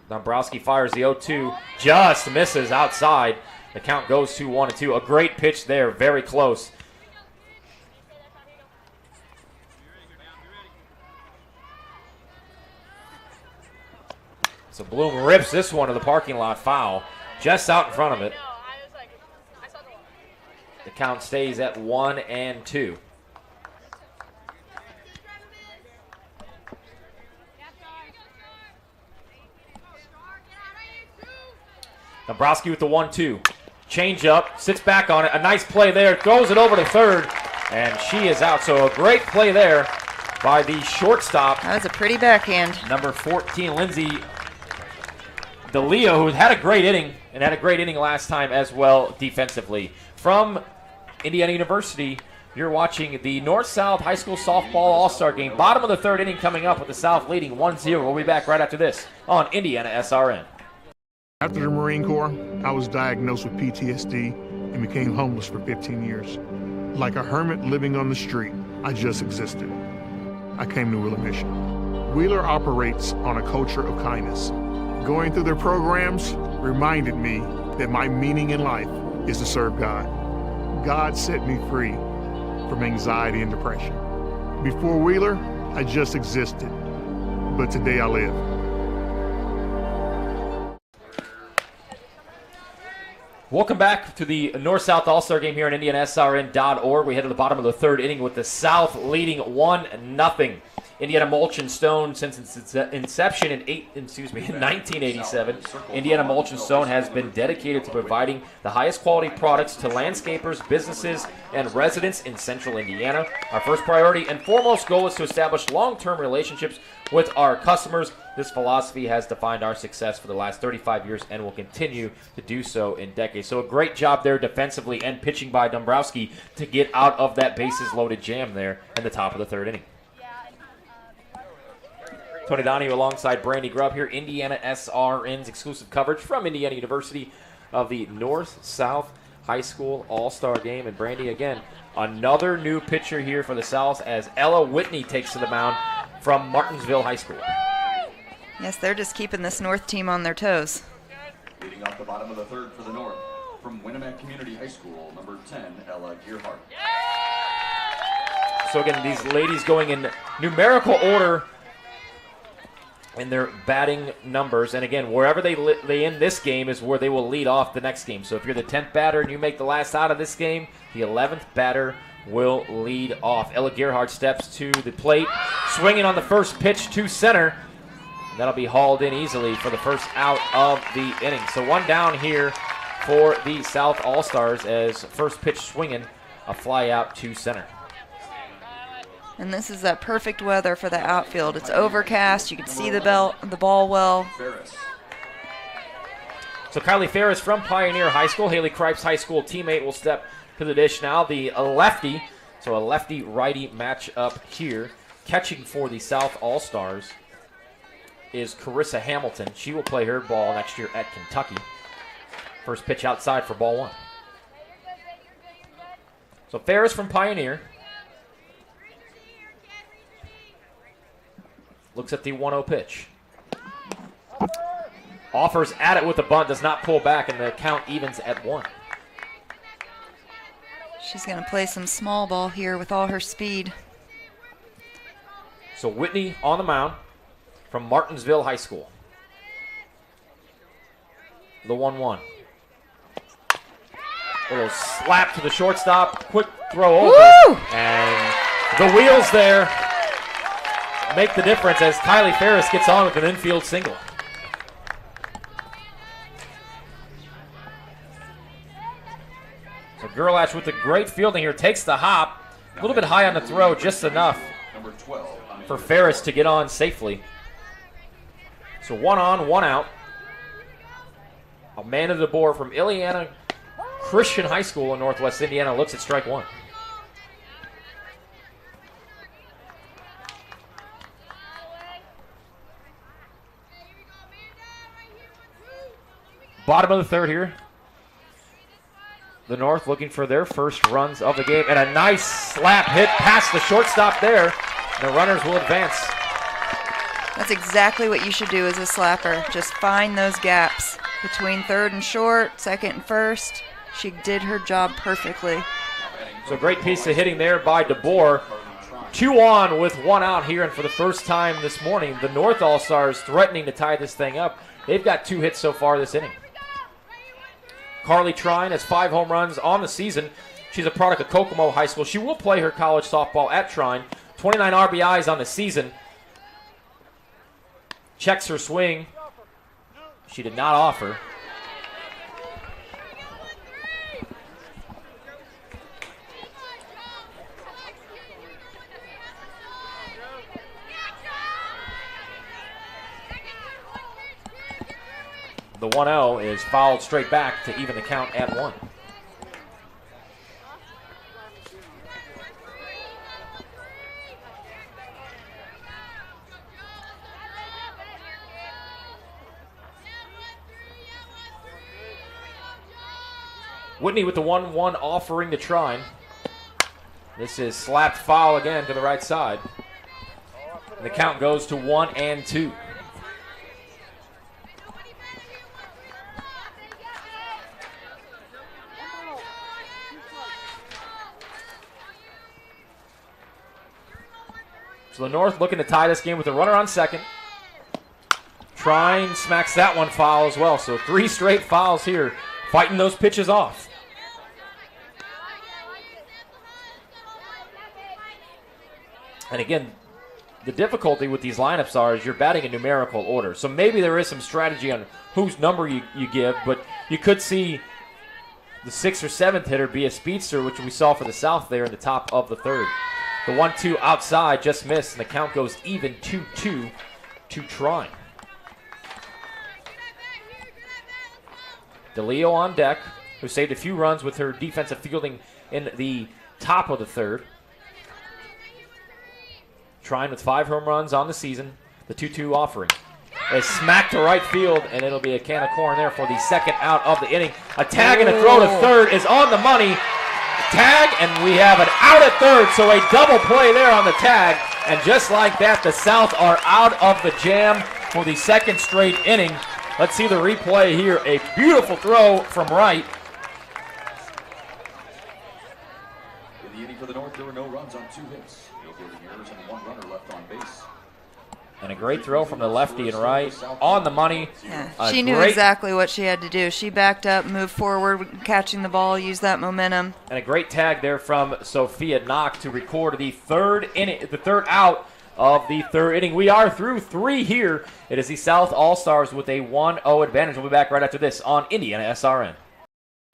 Dombrowski fires the 0-2, just misses outside. The count goes to 1-2. A great pitch there, very close. So Bloom rips this one to the parking lot foul, just out in front of it. The count stays at 1-2. Dombrowski with the 1-2. Change up, sits back on it. A nice play there, throws it over to third, and she is out. So a great play there by the shortstop. That was a pretty backhand. Number 14, Lindsay DeLeo, who had a great inning and had a great inning last time as well defensively. From Indiana University, you're watching the North-South High School Softball All-Star Game. Bottom of the third inning coming up with the South leading 1-0. We'll be back right after this on IndianaSRN. After the Marine Corps, I was diagnosed with PTSD and became homeless for 15 years. Like a hermit living on the street, I just existed. I came to Wheeler Mission. Wheeler operates on a culture of kindness. Going through their programs reminded me that my meaning in life is to serve God. God set me free from anxiety and depression. Before Wheeler, I just existed, but today I live. Welcome back to the North-South All-Star Game here on IndianaSRN.org. We head to the bottom of the third inning with the South leading 1-0. Indiana Mulch and Stone, since its inception in 1987, Indiana Mulch and Stone has been dedicated to providing the highest quality products to landscapers, businesses, and residents in central Indiana. Our first priority and foremost goal is to establish long-term relationships with our customers. This philosophy has defined our success for the last 35 years and will continue to do so in decades. So a great job there defensively and pitching by Dombrowski to get out of that bases-loaded jam there in the top of the third inning. Tony Donahue alongside Brandy Grubb here, IndianaSRN's exclusive coverage from Indiana University of the North-South High School All-Star Game. And Brandy, again, another new pitcher here for the South as Ella Whitney takes to the mound from Martinsville High School. Yes, they're just keeping this North team on their toes. Leading off the bottom of the third for the North, from Winnemac Community High School, number 10, Ella Gearhart. So again, these ladies going in numerical order in their batting numbers. And again, wherever they end this game is where they will lead off the next game. So if you're the 10th batter and you make the last out of this game, the 11th batter will lead off. Ella Gearhart steps to the plate, swinging on the first pitch to center. That'll be hauled in easily for the first out of the inning. So one down here for the South All-Stars as first pitch swinging, a fly out to center. And this is that perfect weather for the outfield. It's overcast. You can see the ball well. So Kylie Ferris from Pioneer High School, Haley Cripes High School teammate, will step to the dish now. The lefty, so a lefty-righty matchup here. Catching for the South All-Stars is Carissa Hamilton. She will play her ball next year at Kentucky. First pitch outside for ball one. So Ferris from Pioneer Looks at the 1-0 pitch. Offers at it with the bunt, does not pull back, and the count evens at 1. She's going to play some small ball here with all her speed. So Whitney on the mound from Martinsville High School. The 1-1. Little slap to the shortstop, quick throw over, Woo! And the wheels there make the difference as Kylie Ferris gets on with an infield single. So Gerlach with the great fielding here takes the hop, a little bit high on the throw, just enough for Ferris to get on safely. So 1 on, 1 out. Amanda DeBoer from Indiana Christian High School in Northwest Indiana looks at strike 1. Bottom of the third here. The North looking for their first runs of the game. And a nice slap hit past the shortstop there. The runners will advance. That's exactly what you should do as a slapper. Just find those gaps between third and short, second and first. She did her job perfectly. So great piece of hitting there by DeBoer. 2 on with 1 out here, and for the first time this morning, the North All-Stars threatening to tie this thing up. They've got 2 hits so far this inning. Carly Trine has 5 home runs on the season. She's a product of Kokomo High School. She will play her college softball at Trine. 29 RBIs on the season. Checks her swing. She did not offer. The 1-0 is fouled straight back to even the count at 1. Whitney with the 1-1 offering to Trine. This is slapped foul again to the right side. And the count goes to 1 and 2. So the North looking to tie this game with a runner on second. Trine smacks that one foul as well. So 3 straight fouls here, fighting those pitches off. And again, the difficulty with these lineups is you're batting in numerical order. So maybe there is some strategy on whose number you give, but you could see the 6th or 7th hitter be a speedster, which we saw for the South there in the top of the third. The 1-2 outside just missed, and the count goes even 2-2 to Trine. DeLeo on deck, who saved a few runs with her defensive fielding in the top of the third. Trine with 5 home runs on the season. The 2-2 offering is smacked to right field, and it'll be a can of corn there for the second out of the inning. A tag and a throw to third is on the money. Tag, and we have an out at third, so a double play there on the tag. And just like that, the South are out of the jam for the second straight inning. Let's see the replay here. A beautiful throw from right. In the inning for the North, there were no runs on 2 hits. No fielding errors and 1 runner left on base. And a great throw from the lefty and right. On the money. Yeah, she knew exactly what she had to do. She backed up, moved forward, catching the ball, used that momentum. And a great tag there from Sophia Knock to record the third out of the third inning. We are through 3 here. It is the South All-Stars with a 1-0 advantage. We'll be back right after this on IndianaSRN.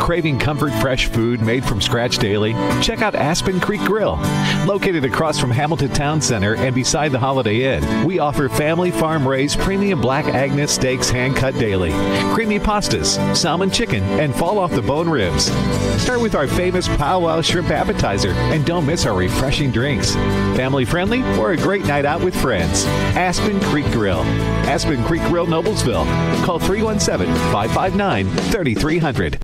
Craving comfort fresh food made from scratch daily? Check out Aspen Creek Grill. Located across from Hamilton Town Center and beside the Holiday Inn, we offer family farm-raised premium Black Agnes steaks hand-cut daily, creamy pastas, salmon chicken, and fall-off-the-bone ribs. Start with our famous powwow shrimp appetizer, and don't miss our refreshing drinks. Family-friendly or a great night out with friends. Aspen Creek Grill. Aspen Creek Grill, Noblesville. Call 317-559-3300.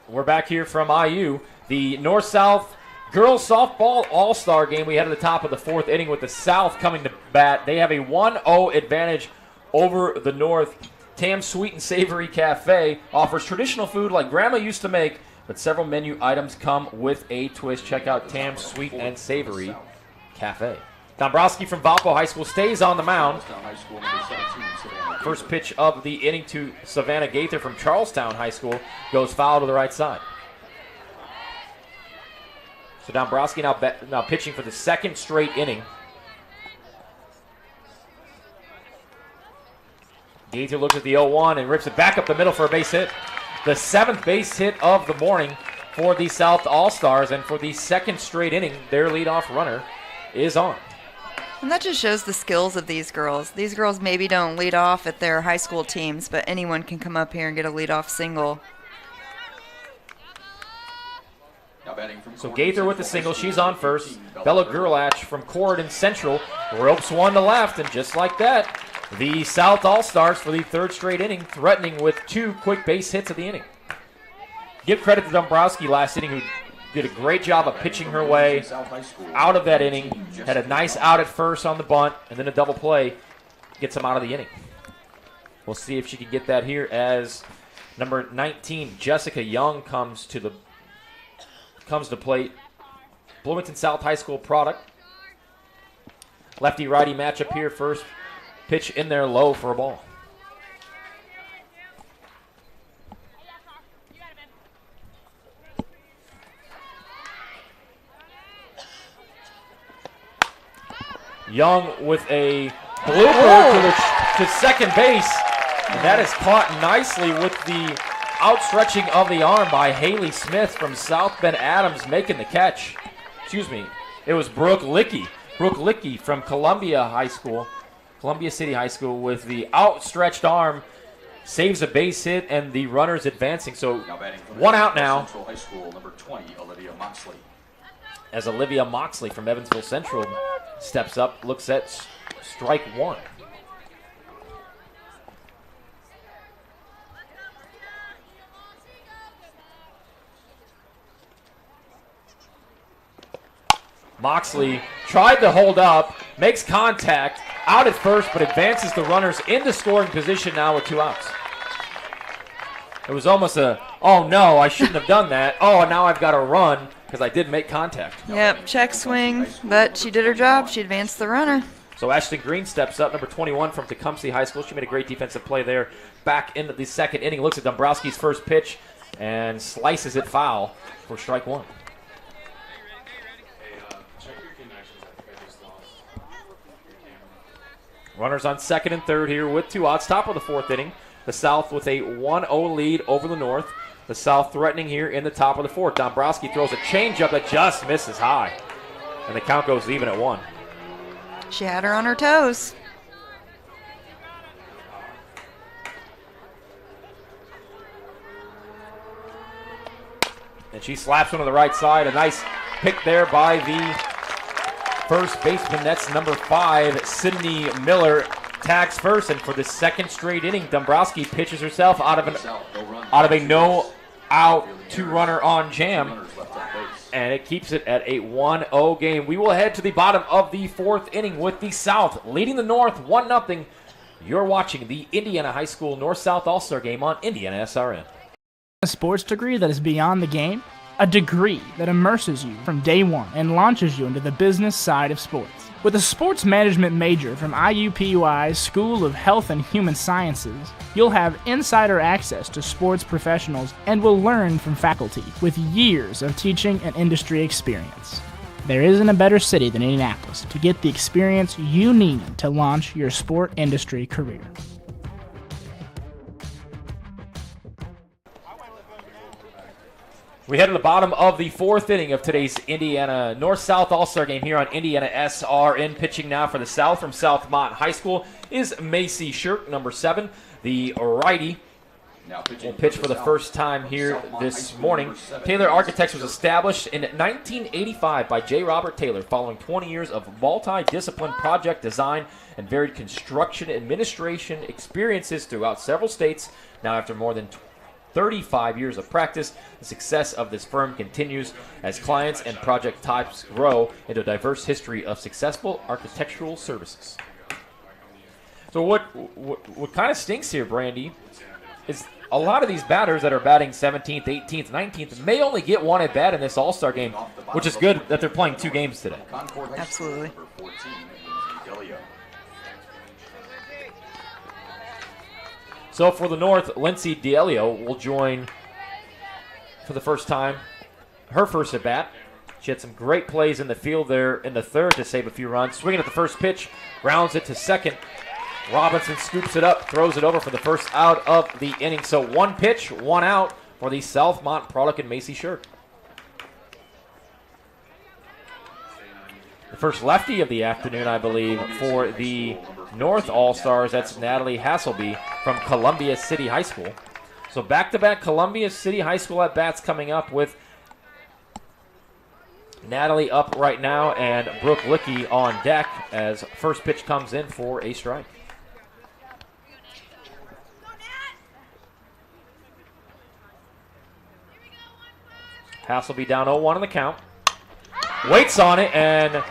We're back here from IU. The North-South Girls softball all-star game. We head to the top of the 4th inning with the South coming to bat. They have a 1-0 advantage over the North. Tam's Sweet and Savory Cafe offers traditional food like Grandma used to make, but several menu items come with a twist. Check out Tam's Sweet and Savory Cafe. Dombrowski from Valpo High School stays on the mound. First pitch of the inning to Savannah Gaither from Charlestown High School goes foul to the right side. So Dombrowski now pitching for the 2nd straight inning. Gaither looks at the 0-1 and rips it back up the middle for a base hit. The 7th base hit of the morning for the South All-Stars, and for the 2nd straight inning, their leadoff runner is on. And that just shows the skills of these girls. These girls maybe don't lead off at their high school teams, but anyone can come up here and get a leadoff single. So Gaither with the single. She's on first. Bella Gerlach from Corridon Central ropes one to left, and just like that, the South All-Stars for the 3rd straight inning, threatening with 2 quick base hits of the inning. Give credit to Dombrowski last inning, who did a great job of pitching her way out of that inning. Had a nice out at first on the bunt, and then a double play gets them out of the inning. We'll see if she can get that here as number 19, Jessica Young, comes to plate. Bloomington South High School product. Lefty-righty matchup here. First pitch in there low for a ball. Young with a blooper to second base. And that is caught nicely with the outstretching of the arm by Haley Smith from South Bend Adams making the catch. Excuse me. It was Brooke Lickey. Brooke Lickey from Columbia City High School with the outstretched arm. Saves a base hit, and the runner's advancing. So 1 out now. High School, number 20, Olivia Moxley. As Olivia Moxley from Evansville Central steps up, looks at strike 1. Moxley tried to hold up, makes contact, out at first, but advances the runners into scoring position now with 2 outs. It was almost a, oh no, I shouldn't have done that. Oh, now I've got to run because I did make contact. Yep, check swing, but she did her job. She advanced the runner. So Ashton Green steps up, number 21 from Tecumseh High School. She made a great defensive play there. Back into the 2nd inning, looks at Dombrowski's first pitch and slices it foul for strike 1. Runners on 2nd and 3rd here with 2 outs. Top of the 4th inning. The South with a 1-0 lead over the North. The South threatening here in the top of the 4th. Dombrowski throws a changeup that just misses high. And the count goes even at 1. She had her on her toes. And she slaps one to the right side. A nice pick there by the first baseman. That's number 5, Sydney Miller, tags first. And for the 2nd straight inning, Dombrowski pitches herself out of a no-out 2-runner on jam. And it keeps it at a 1-0 game. We will head to the bottom of the 4th inning with the South leading the North 1-0. You're watching the Indiana High School North-South All-Star Game on IndianaSRN. A sports degree that is beyond the game? A degree that immerses you from day one and launches you into the business side of sports. With a sports management major from IUPUI's School of Health and Human Sciences, you'll have insider access to sports professionals and will learn from faculty with years of teaching and industry experience. There isn't a better city than Indianapolis to get the experience you need to launch your sport industry career. We head to the bottom of the 4th inning of today's Indiana North-South All-Star Game here on IndianaSRN. Pitching now for the South from Southmont High School is Macy Shirk, number 7. The righty will pitch for the first time here this morning. Taylor Architects was established in 1985 by J. Robert Taylor following 20 years of multi-discipline project design and varied construction administration experiences throughout several states. Now after more than 35 years of practice. The success of this firm continues as clients and project types grow into a diverse history of successful architectural services. So what kind of stinks here, Brandy, is a lot of these batters that are batting 17th, 18th, 19th may only get one at bat in this All-Star game, which is good that they're playing 2 games today. Absolutely. So for the North, Lindsay D'Elio will join for the first time, her first at bat. She had some great plays in the field there in the third to save a few runs. Swinging at the first pitch, grounds it to second. Robinson scoops it up, throws it over for the first out of the inning. So 1 pitch, 1 out for the Southmont product and Macy Shirk. The first lefty of the afternoon, I believe, for the North All-Stars. That's Natalie Hasselby from Columbia City High School. So back-to-back Columbia City High School at-bats coming up with Natalie up right now and Brooke Lickey on deck as first pitch comes in for a strike. Hasselby down 0-1 on the count. Waits on it and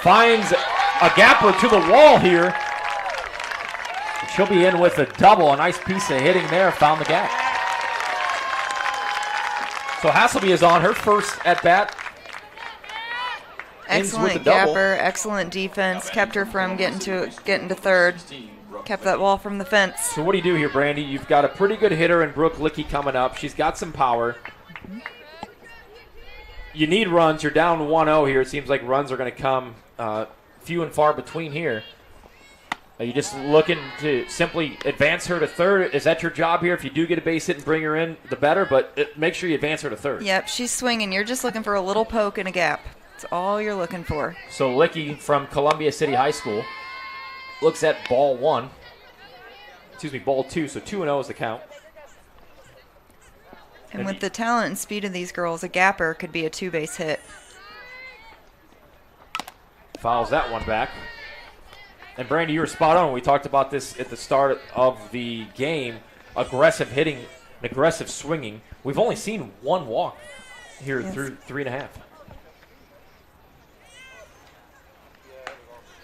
finds a gapper to the wall here. She'll be in with a double. A nice piece of hitting there. Found the gap. So Hasselby is on her first at-bat. Excellent gapper, excellent defense. Kept her from getting to third. Kept that ball from the fence. So what do you do here, Brandy? You've got a pretty good hitter in Brooke Lickey coming up. She's got some power. You need runs. You're down 1-0 here. It seems like runs are going to come few and far between here. Are you just looking to simply advance her to third? Is that your job here? If you do get a base hit and bring her in, the better, but make sure you advance her to third. Yep, she's swinging. You're just looking for a little poke and a gap. That's all you're looking for. So Lickey from Columbia City High School looks at ball 1. Excuse me, ball 2, so 2-0 is the count. And with the talent and speed of these girls, a gapper could be a 2-base hit. Fouls that one back. And Brandy, you were spot on. We talked about this at the start of the game. Aggressive hitting, aggressive swinging. We've only seen 1 walk here through 3.5.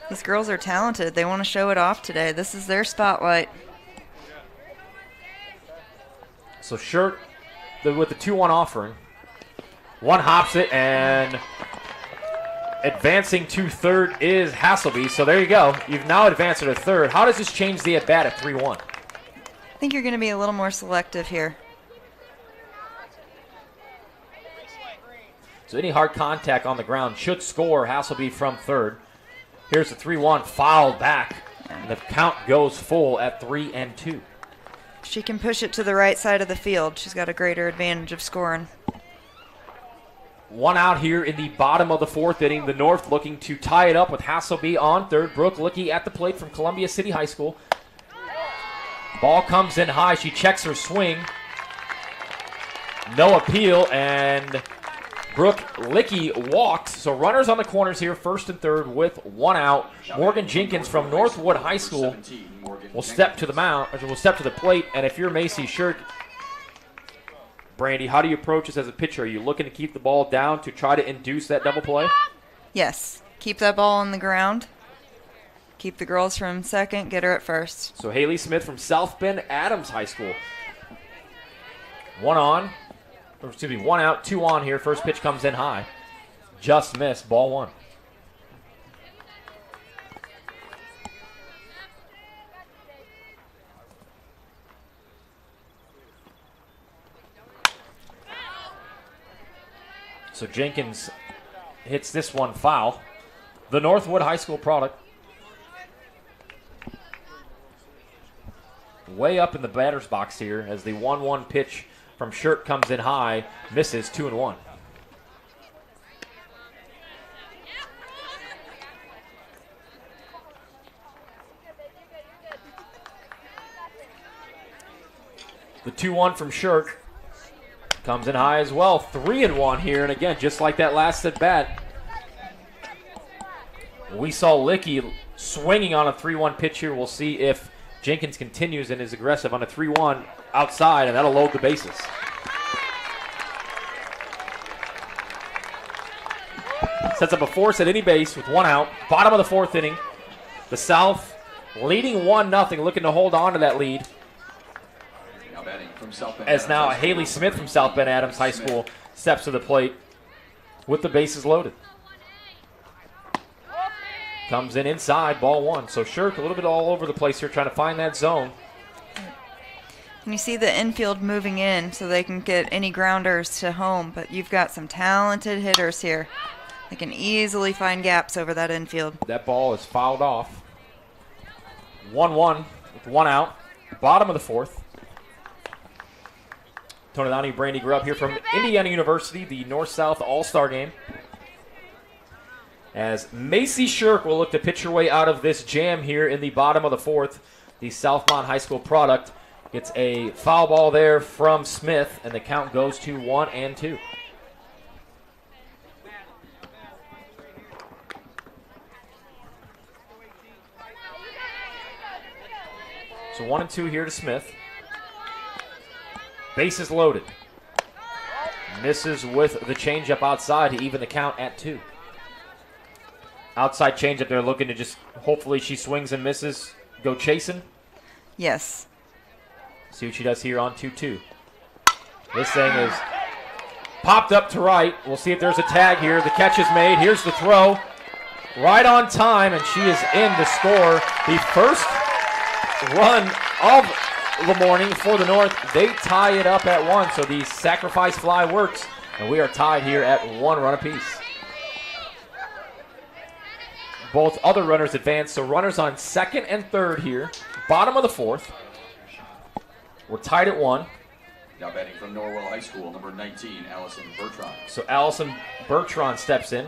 These girls are talented. They want to show it off today. This is their spotlight. So Shirt with the 2-1 offering. 1 hops it, and advancing to third is Hasselby. So there you go. You've now advanced her to third. How does this change the at-bat at 3-1? I think you're going to be a little more selective here. So any hard contact on the ground should score Hasselby from third. Here's the 3-1, fouled back, and the count goes full at 3-2. She can push it to the right side of the field. She's got a greater advantage of scoring. 1 out here in the bottom of the 4th inning. The North looking to tie it up with Hasselby on third. Brooke Lickey at the plate from Columbia City High School. Ball comes in high. She checks her swing. No appeal, and Brooke Lickey walks. So runners on the corners here, first and third with 1 out. Morgan Jenkins from Northwood High School will step to the mound, or will step to the plate. And if you're Macy Shirk, Brandy, how do you approach this as a pitcher? Are you looking to keep the ball down to try to induce that double play? Yes. Keep that ball on the ground. Keep the girls from second. Get her at first. So Haley Smith from South Bend Adams High School. 1 on. Or excuse me, 1 out, 2 on here. First pitch comes in high. Just missed. Ball 1. So Jenkins hits this one foul. The Northwood High School product. Way up in the batter's box here as the 1-1 pitch from Shirt comes in high, misses 2-1. The 2-1 from Shirt comes in high as well. 3-1 here, and again, just like that last at bat, we saw Lickey swinging on a 3-1 pitch here. We'll see if Jenkins continues and is aggressive on a 3-1 outside, and that'll load the bases. Sets up a force at any base with 1 out. Bottom of the 4th inning. The South leading 1-0, looking to hold on to that lead. Now batting from South Bend As Adams now High School. Haley Smith from South Bend Adams High School steps to the plate with the bases loaded. Comes in inside, ball 1. So Shirk a little bit all over the place here trying to find that zone. And you see the infield moving in so they can get any grounders to home, but you've got some talented hitters here. They can easily find gaps over that infield. That ball is fouled off. 1-1 with 1 out. Bottom of the 4th. Tony Donahue, Brandy Grubb here from Indiana University, the North-South All-Star game. As Macy Shirk will look to pitch her way out of this jam here in the bottom of the 4th. The Southmont High School product gets a foul ball there from Smith, and the count goes to 1-2. So 1-2 here to Smith. Bases loaded. Misses with the changeup outside to even the count at 2. Outside changeup there, looking to just, hopefully she swings and misses, go chasing. Yes. See what she does here on 2-2. This thing is popped up to right. We'll see if there's a tag here. The catch is made. Here's the throw. Right on time, and she is in to score the first run of the morning for the North. They tie it up at 1, so the sacrifice fly works, and we are tied here at 1 run apiece. Both other runners advance, so runners on 2nd and 3rd here. Bottom of the 4th. We're tied at 1. Now batting from Norwell High School, number 19, Allison Bertrand. So Allison Bertrand steps in.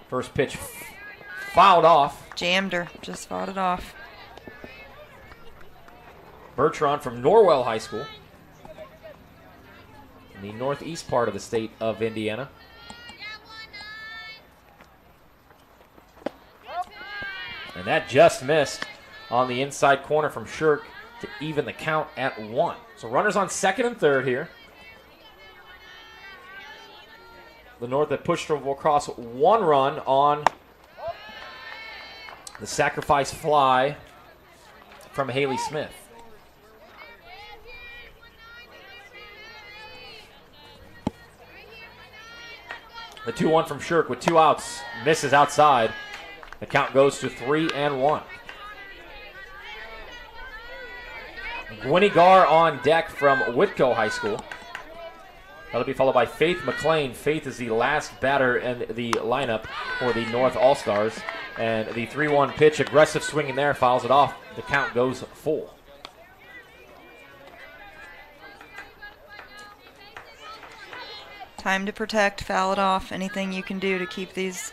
First pitch fouled off. Jammed her, just fought it off. Bertrand from Norwell High School in the northeast part of the state of Indiana. And that just missed on the inside corner from Shirk to even the count at 1. So runners on 2nd and 3rd here. The North that pushed will cross 1 run on the sacrifice fly from Haley Smith. The 2-1 from Shirk with 2 outs. Misses outside. The count goes to 3-1. Gwynnie Garr on deck from Whitco High School. That'll be followed by Faith McLean. Faith is the last batter in the lineup for the North All-Stars. And the 3-1 pitch, aggressive swing in there, fouls it off. The count goes full. Time to protect, foul it off, anything you can do to keep these,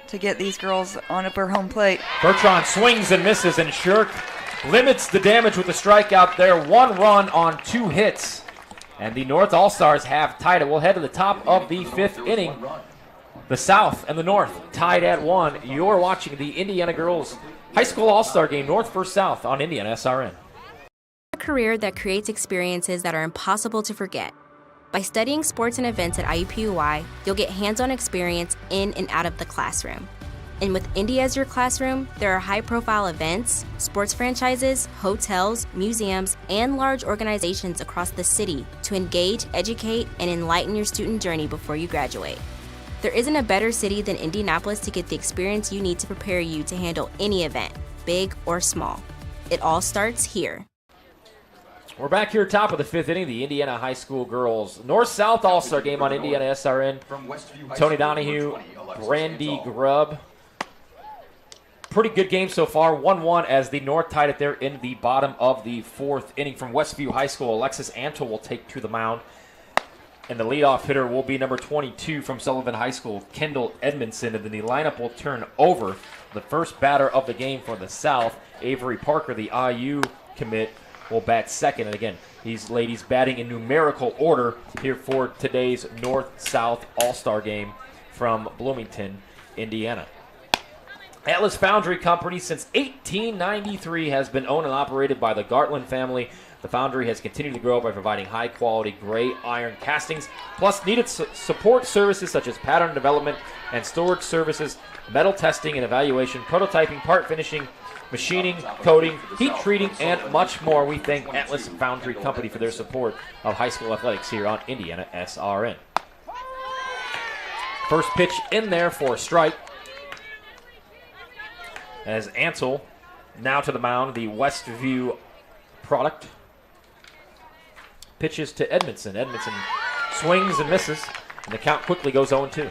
to get these girls on up her home plate. Bertrand swings and misses, and Shirk limits the damage with the strikeout there. 1 run on 2 hits. And the North All-Stars have tied it. We'll head to the top of the 5th inning. The South and the North tied at 1. You're watching the Indiana Girls High School All-Star Game, North vs. South on IndianaSRN. A career that creates experiences that are impossible to forget. By studying sports and events at IUPUI, you'll get hands-on experience in and out of the classroom. And with Indy as your classroom, there are high-profile events, sports franchises, hotels, museums, and large organizations across the city to engage, educate, and enlighten your student journey before you graduate. There isn't a better city than Indianapolis to get the experience you need to prepare you to handle any event, big or small. It all starts here. We're back here top of the 5th inning, the Indiana High School Girls North-South All-Star Game on IndianaSRN. Tony Donahue, Brandy Grubb. Pretty good game so far, 1-1 as the North tied it there in the bottom of the 4th inning. From Westview High School, Alexis Antle will take to the mound. And the leadoff hitter will be number 22 from Sullivan High School, Kendall Edmondson. And then the lineup will turn over. The first batter of the game for the South, Avery Parker, the IU commit, will bat second. And again, these ladies batting in numerical order here for today's North-South All-Star Game from Bloomington, Indiana. Atlas Foundry Company since 1893 has been owned and operated by the Gartland family. The foundry has continued to grow by providing high-quality gray iron castings, plus needed support services such as pattern development and storage services, metal testing and evaluation, prototyping, part finishing, machining, coating, heat treating, and much more. We thank Atlas Foundry Company for their support of high school athletics here on Indiana SRN. First pitch in there for a strike. As Ansel now to the mound, the Westview product. Pitches to Edmondson. Edmondson swings and misses, and the count quickly goes 0-2.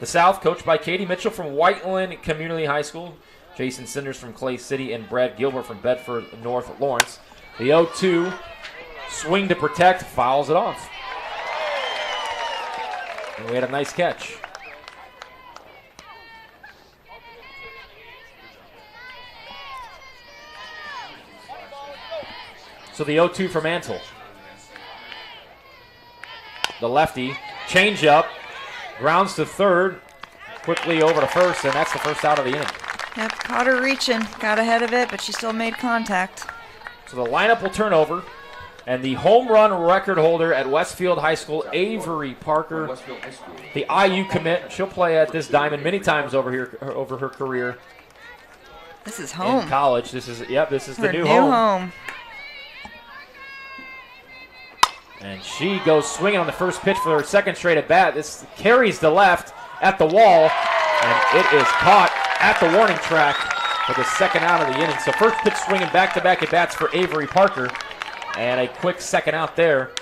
The South, coached by Katie Mitchell from Whiteland Community High School, Jason Sinders from Clay City, and Brad Gilbert from Bedford North Lawrence. The 0-2, swing to protect, fouls it off. And we had a nice catch. So the 0-2 from Ansel. The lefty, change up, grounds to third, quickly over to first, and that's the first out of the inning. Yep, caught her reaching, got ahead of it, but she still made contact. So the lineup will turn over, and the home run record holder at Westfield High School, Avery Parker, the IU commit. She'll play at this diamond many times over her career. This is home. In college, this is her the new home. home. And she goes swinging on the first pitch for her second straight at bat. This carries the left at the wall, and it is caught at the warning track for the second out of the inning. So first pitch swinging back-to-back at bats for Avery Parker, and a quick second out there.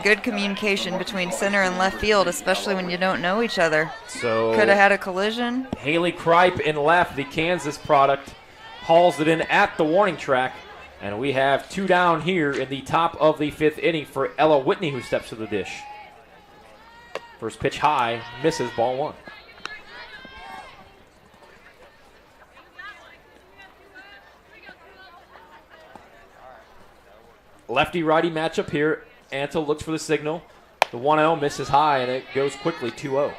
Good communication between center and left field, especially when you don't know each other. So could have had a collision. Haley Kripe in left, the Kansas product, hauls it in at the warning track. And we have two down here in the top of the fifth inning for Ella Whitney, who steps to the dish. First pitch high, misses, ball one. Lefty-righty matchup here. Ansel looks for the signal. The 1-0 misses high, and it goes quickly 2-0.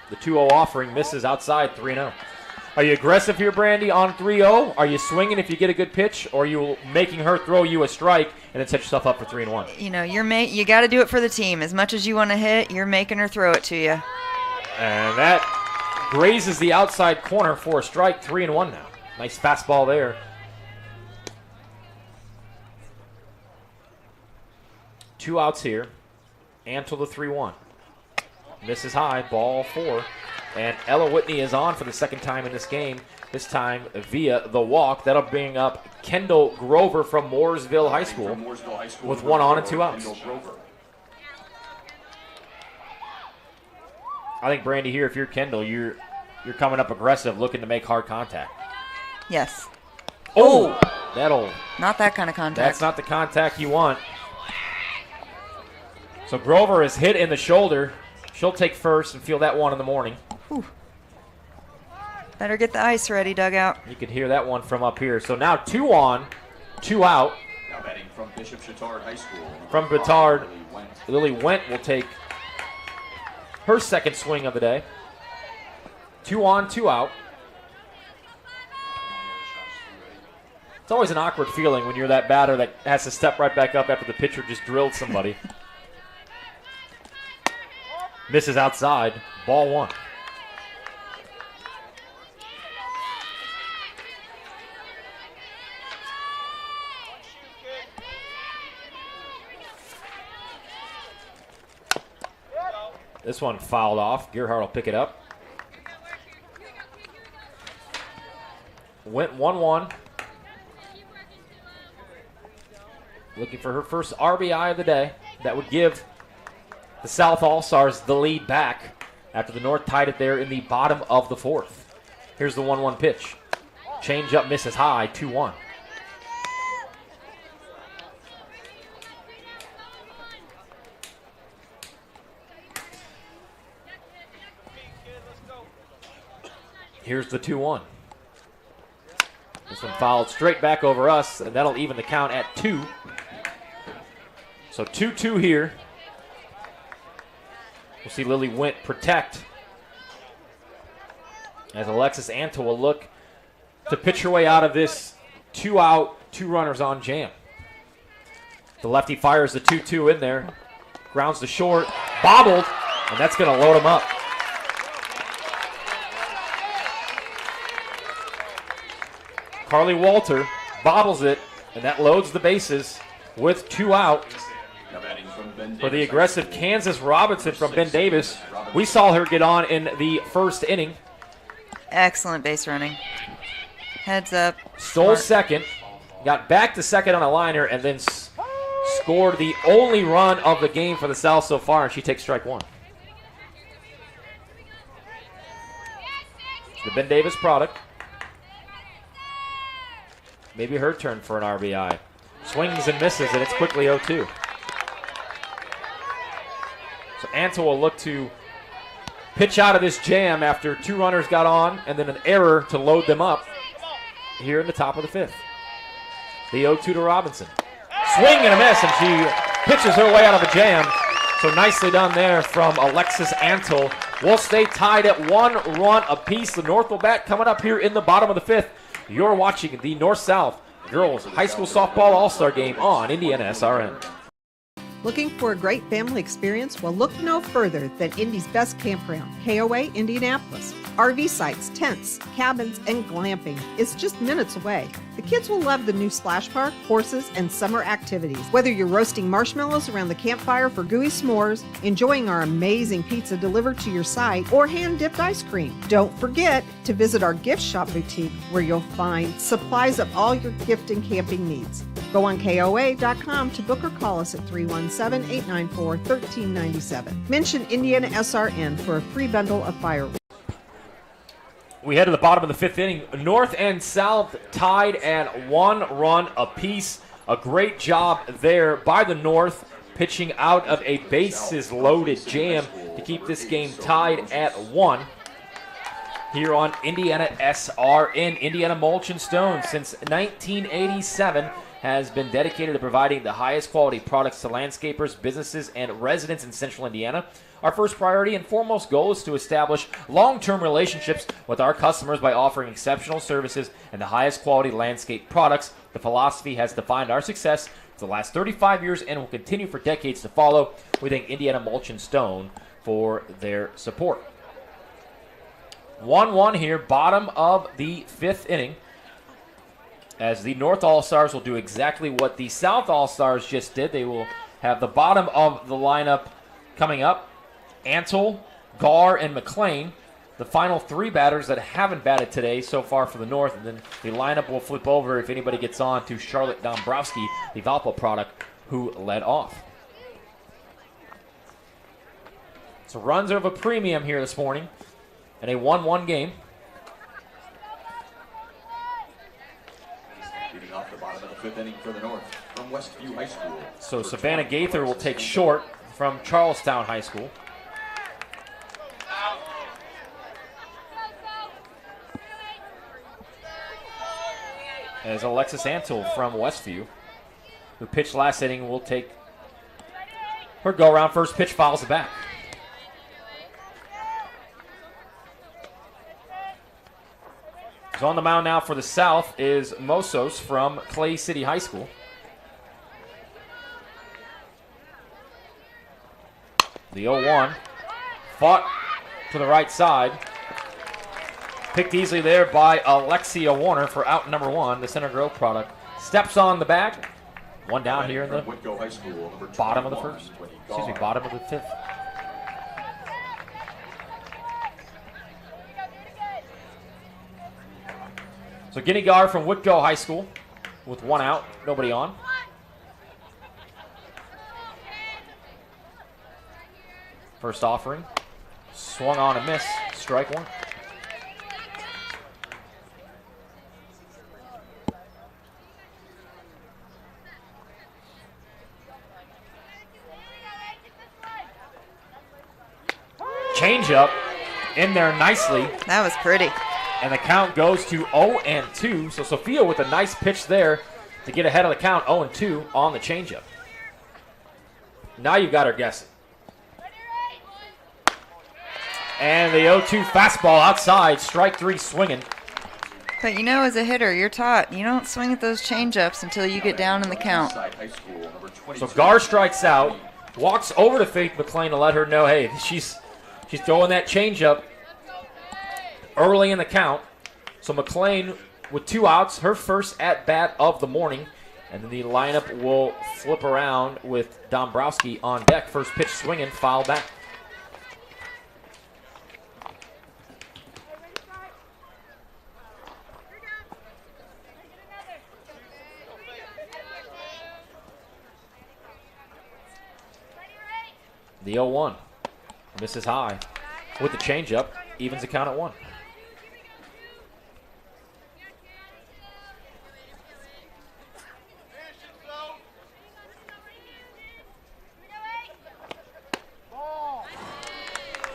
The 2-0 offering misses outside, 3-0. Are you aggressive here, Brandy, on 3-0? Are you swinging if you get a good pitch, or are you making her throw you a strike and then set yourself up for 3-1? You know, you got to do it for the team. As much as you want to hit, you're making her throw it to you. And that grazes the outside corner for a strike, 3-1 now. Nice fastball there. 2 outs here. Ansel the 3-1. Misses high, ball 4. And Ella Whitney is on for the second time in this game, this time via the walk. That'll bring up Kendall Grover from Mooresville High School with 1 on and 2 outs. I think, Brandy, here, if you're Kendall, you're coming up aggressive, looking to make hard contact. Yes. Oh! That'll... Not that kind of contact. That's not the contact you want. So Grover is hit in the shoulder. She'll take first and feel that one in the morning. Whew. Better get the ice ready, dugout. You can hear that one from up here. So now 2 on, 2 out. Now batting from Bishop Chittard High School. From Bittard, Lily Went will take her second swing of the day. 2 on, 2 out. It's always an awkward feeling when you're that batter that has to step right back up after the pitcher just drilled somebody. Misses outside, ball 1. This one fouled off. Gerhardt will pick it up. Went 1-1. Looking for her first RBI of the day. That would give the South All-Stars the lead back after the North tied it there in the bottom of the 4th. Here's the 1-1 pitch. Change up, misses high, 2-1. Here's the 2-1. This one fouled straight back over us, and that'll even the count at 2. So 2-2 here. We'll see Lily Wint protect as Alexis Anto will look to pitch her way out of this 2-out, 2 runners on jam. The lefty fires the 2-2 in there, grounds to short, bobbled, and that's going to load him up. Carly Walter bobbles it, and that loads the bases with 2 out. For the aggressive Kansas Robinson from Ben Davis. We saw her get on in the first inning. Excellent base running. Heads up. Stole second, got back to second on a liner, and then scored the only run of the game for the South so far, and she takes strike 1. The Ben Davis product. Maybe her turn for an RBI. Swings and misses, and it's quickly 0-2. So Anto will look to pitch out of this jam after 2 runners got on and then an error to load them up here in the top of the 5th. The 0-2 to Robinson. Swing and a miss, and she pitches her way out of a jam. So nicely done there from Alexis Anto. We'll stay tied at 1 run apiece. The North will bat coming up here in the bottom of the 5th. You're watching the North-South Girls High School Softball All-Star Game on IndianaSRN. Looking for a great family experience? Well, look no further than Indy's best campground, KOA Indianapolis. RV sites, tents, cabins, and glamping is just minutes away. The kids will love the new splash park, horses, and summer activities. Whether you're roasting marshmallows around the campfire for gooey s'mores, enjoying our amazing pizza delivered to your site, or hand-dipped ice cream. Don't forget to visit our gift shop boutique where you'll find supplies of all your gift and camping needs. Go on KOA.com to book or call us at 317-894-1397. Mention IndianaSRN for a free bundle of fireworks. We head to the bottom of the 5th inning. North and South tied at 1 run apiece. A great job there by the North, pitching out of a bases-loaded jam to keep this game tied at 1. Here on IndianaSRN, Indiana Mulch and Stone since 1987 has been dedicated to providing the highest quality products to landscapers, businesses, and residents in Central Indiana. Our first priority and foremost goal is to establish long-term relationships with our customers by offering exceptional services and the highest quality landscape products. The philosophy has defined our success for the last 35 years and will continue for decades to follow. We thank Indiana Mulch and Stone for their support. 1-1 here, bottom of the 5th inning, as the North All-Stars will do exactly what the South All-Stars just did. They will have the bottom of the lineup coming up. Antle, Gar, and McLean, the final 3 batters that haven't batted today so far for the North. And then the lineup will flip over if anybody gets on to Charlotte Dombrowski, the Valpo product, who led off. So runs are of a premium here this morning in a 1-1 game. Leading off the bottom of the 5th inning for the North from Westview High School. So Savannah Gaither will take short from Charlestown High School. As Alexis Antle from Westview, who pitched last inning, will take her go-around. First pitch fouls it back. So on the mound now for the South is Mosos from Clay City High School. The 0-1 fought to the right side. Picked easily there by Alexia Warner for out number 1, the Center Grove product. Steps on the bag. 1 down here in the bottom of the 1st. Excuse me, bottom of the 5th. So Guinea Gar from Whitgo High School with 1 out, nobody on. First offering, swung on and miss, strike 1. Change up in there nicely. That was pretty. And the count goes to 0-2. So Sophia with a nice pitch there to get ahead of the count, 0-2 on the changeup. Now you've got her guessing. And the 0-2 fastball outside, strike 3 swinging. But you know, as a hitter, you're taught you don't swing at those changeups until you get down in the count. So Gar strikes out, walks over to Faith McLean to let her know, hey, she's throwing that changeup early in the count. So McLean with 2 outs, her first at-bat of the morning. And then the lineup will flip around with Dombrowski on deck. First pitch swinging, foul back. The 0-1 misses high with the changeup, evens the count at 1.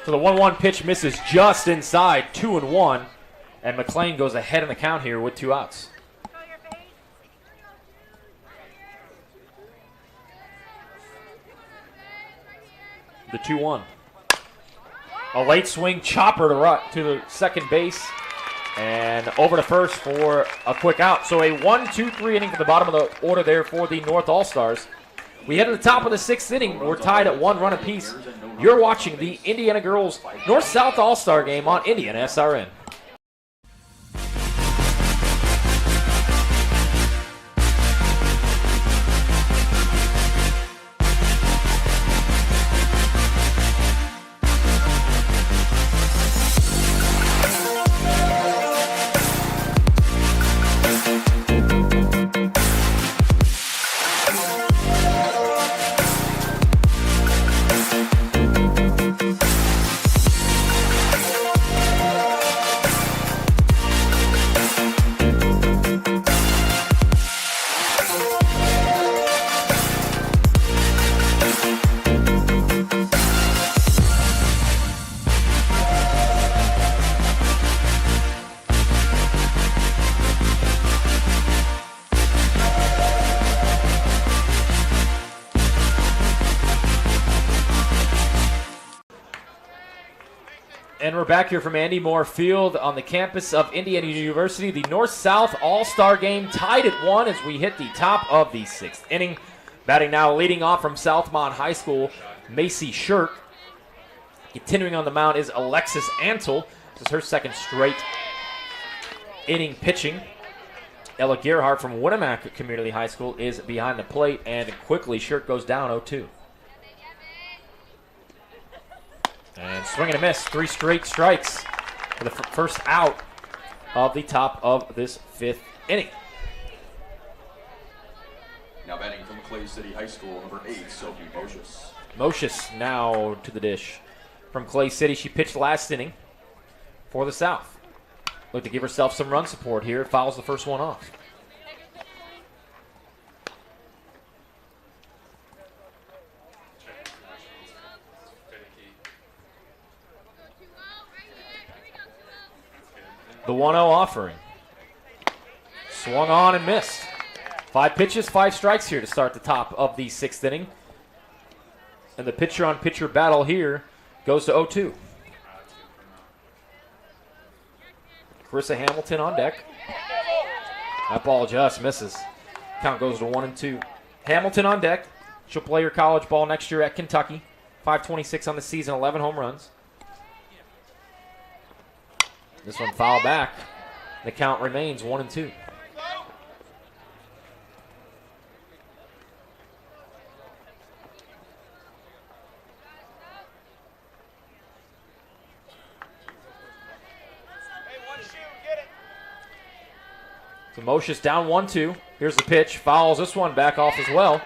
So the 1-1 pitch misses just inside, 2-1, and McLean goes ahead in the count here with 2 outs. The 2-1. A late swing chopper to the second base and over to first for a quick out. So a 1-2-3 inning to the bottom of the order there for the North All-Stars. We head to the top of the 6th inning. We're tied at 1 run apiece. You're watching the Indiana Girls North-South All-Star game on IndianaSRN. And we're back here from Andy Moore Field on the campus of Indiana University. The North-South All-Star game tied at 1 as we hit the top of the 6th inning. Batting now leading off from Southmont High School, Macy Shirk. Continuing on the mound is Alexis Antle. This is her second straight inning pitching. Ella Gerhardt from Winamac Community High School is behind the plate, and quickly Shirk goes down 0-2. And swing and a miss, 3 straight strikes for the first out of the top of this 5th inning. Now batting from Clay City High School, number 8, Sophie Mosius. Mosius now to the dish. From Clay City, she pitched last inning for the South. Look to give herself some run support here. Fouls the first one off. The 1-0 offering. Swung on and missed. 5 pitches, 5 strikes here to start the top of the 6th inning. And the pitcher-on-pitcher battle here goes to 0-2. Carissa Hamilton on deck. That ball just misses. Count goes to 1-2. Hamilton on deck. She'll play her college ball next year at Kentucky. 526 on the season, 11 home runs. This one foul back. The count remains 1-2. So Mosius down 1-2. Here's the pitch. Fouls this one back off as well.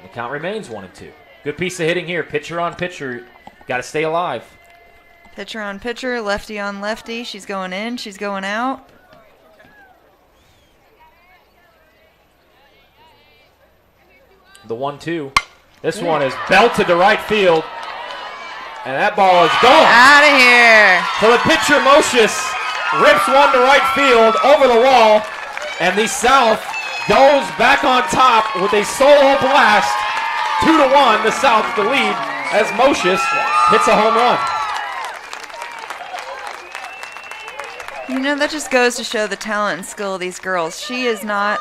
The count remains 1-2. Good piece of hitting here. Pitcher on pitcher. Got to stay alive. Pitcher on pitcher, lefty on lefty. She's going in, she's going out. The 1-2. This one is belted to right field. And that ball is gone. Out of here. So the pitcher, Mosius, rips one to right field over the wall, and the South goes back on top with a solo blast. 2-1, the South the lead as Mosius hits a home run. You know, that just goes to show the talent and skill of these girls. She is a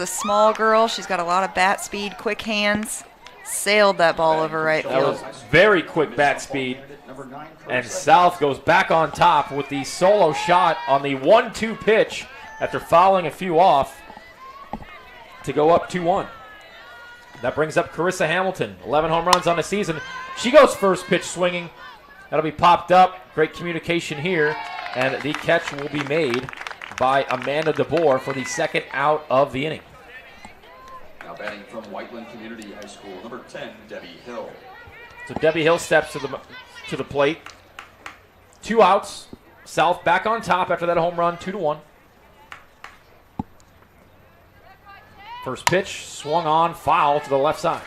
small girl. She's got a lot of bat speed, quick hands. Sailed that ball over right That field. was very quick bat speed. And South goes back on top with the solo shot on the 1-2 pitch after fouling a few off to go up 2-1. That brings up Carissa Hamilton, 11 home runs on the season. She goes first pitch swinging. That'll be popped up. Great communication here. And the catch will be made by Amanda DeBoer for the second out of the inning. Now batting from Whiteland Community High School, number 10, Debbie Hill. So Debbie Hill steps to the plate. 2 outs. South back on top after that home run, 2-1. First pitch swung on, foul to the left side.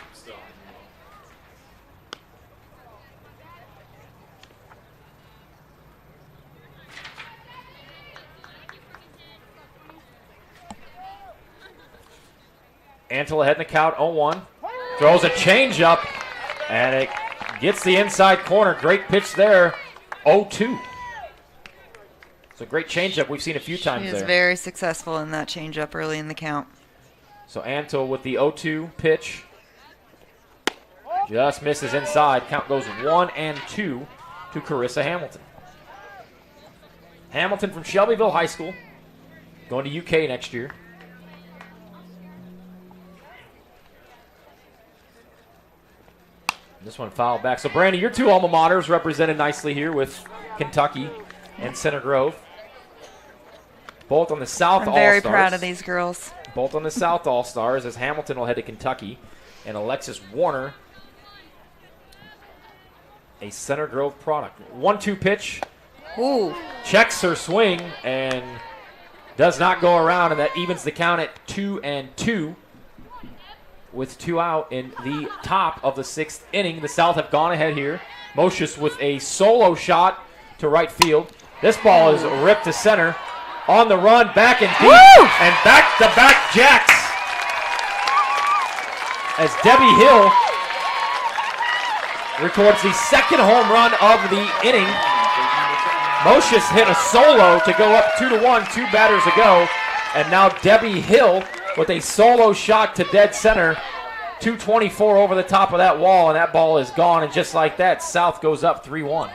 Antle ahead in the count, 0-1. Throws a changeup, and it gets the inside corner. Great pitch there, 0-2. It's a great changeup we've seen a few times She there. is very successful in that changeup early in the count. So Antle with the 0-2 pitch. Just misses inside. Count goes 1-2 to Carissa Hamilton. Hamilton from Shelbyville High School, going to UK next year. This one fouled back. So, Brandy, your 2 alma maters represented nicely here with Kentucky and Center Grove. Both on the South All-Stars. I'm very proud of these girls. Both on the South All-Stars as Hamilton will head to Kentucky. And Alexis Warner, a Center Grove product. 1-2 pitch. Ooh. Checks her swing and does not go around, and that evens the count at 2-2. With 2 out in the top of the 6th inning. The South have gone ahead here. Mosius with a solo shot to right field. This ball is ripped to center. On the run, back and deep. Woo! And back-to-back jacks. As Debbie Hill records the second home run of the inning. Mosius hit a solo to go up 2-1, 2 batters ago. And now Debbie Hill with a solo shot to dead center. 224 over the top of that wall, and that ball is gone. And just like that, South goes up 3-1.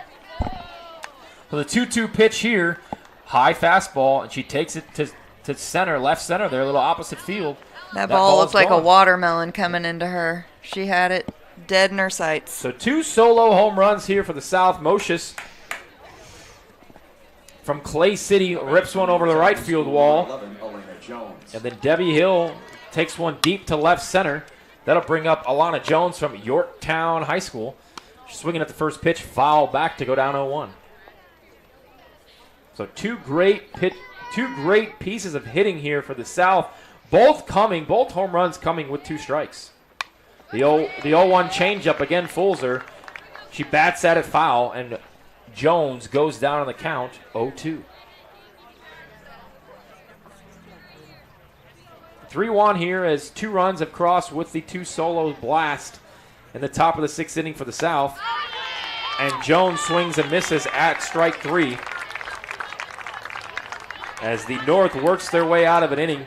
So the 2-2 pitch here, high fastball, and she takes it to center, left center there, a little opposite field. That ball looked like a watermelon coming into her. She had it dead in her sights. So 2 solo home runs here for the South. Mosius from Clay City rips one over the right field wall. And then Debbie Hill takes one deep to left center. That'll bring up Alana Jones from Yorktown High School. She's swinging at the first pitch, foul back to go down 0-1. So two great pieces of hitting here for the South. Both home runs coming with 2 strikes. The 0-1 changeup again fools her. She bats at it foul, and Jones goes down on the count 0-2. 3-1 here as 2 runs have crossed with the 2 solo blast in the top of the 6th inning for the South. And Jones swings and misses at strike 3 as the North works their way out of an inning.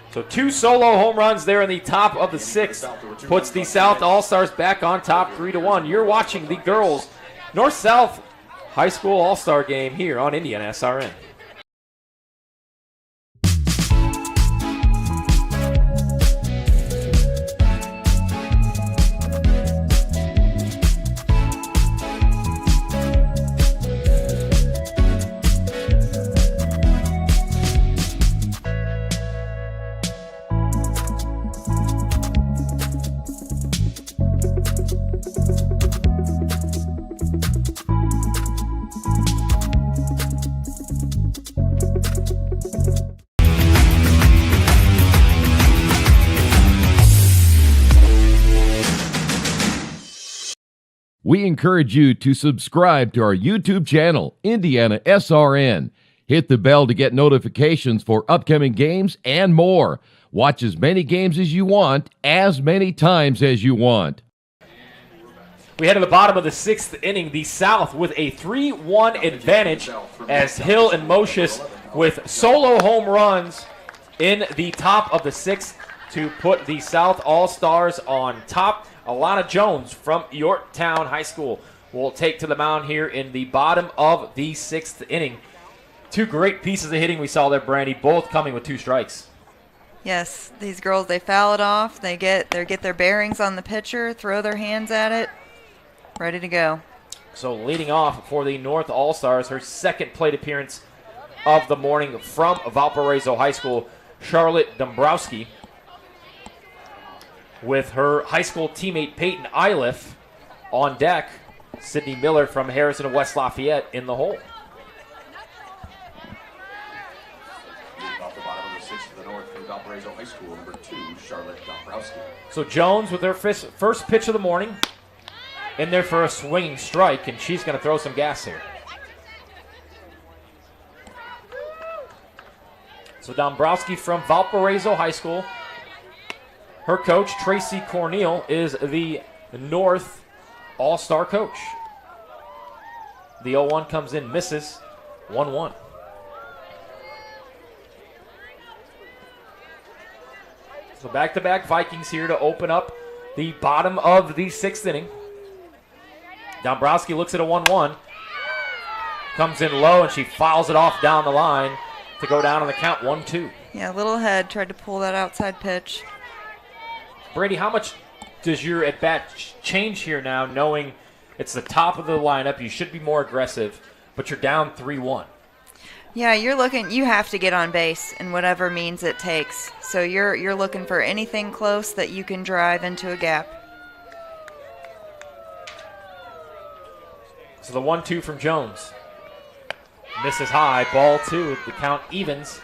So 2 solo home runs there in the top of the 6th puts the South All-Stars back on top 3-1. You're watching the girls North-South High School All-Star game here on IndianaSRN. We encourage you to subscribe to our YouTube channel, IndianaSRN. Hit the bell to get notifications for upcoming games and more. Watch as many games as you want, as many times as you want. We head to the bottom of the 6th inning. The South with a 3-1 advantage as Hill and Mosius with solo home runs in the top of the 6th to put the South All-Stars on top. Alana Jones from Yorktown High School will take to the mound here in the bottom of the 6th inning. Two great pieces of hitting we saw there, Brandy, both coming with 2 strikes. Yes, these girls, they foul it off. They get their bearings on the pitcher, throw their hands at it, ready to go. So leading off for the North All-Stars, her second plate appearance of the morning from Valparaiso High School, Charlotte Dombrowski, with her high school teammate Peyton Iliff on deck. Sydney Miller from Harrison of West Lafayette in the hole. Off the bottom of the 6th to the north from Valparaiso High School, number 2, Charlotte Dombrowski. So Jones with her first pitch of the morning in there for a swinging strike, and she's going to throw some gas here. So Dombrowski from Valparaiso High School. Her coach, Tracy Corneal, is the North All-Star coach. The 0-1 comes in, misses, 1-1. So back-to-back Vikings here to open up the bottom of the 6th inning. Dombrowski looks at a 1-1. Comes in low, and she fouls it off down the line to go down on the count, 1-2. Yeah, little head, tried to pull that outside pitch. Brady, how much does your at-bat change here now, knowing it's the top of the lineup, you should be more aggressive, but you're down 3-1? Yeah, you have to get on base in whatever means it takes. So you're looking for anything close that you can drive into a gap. So the 1-2 from Jones. Misses high, ball 2. The count evens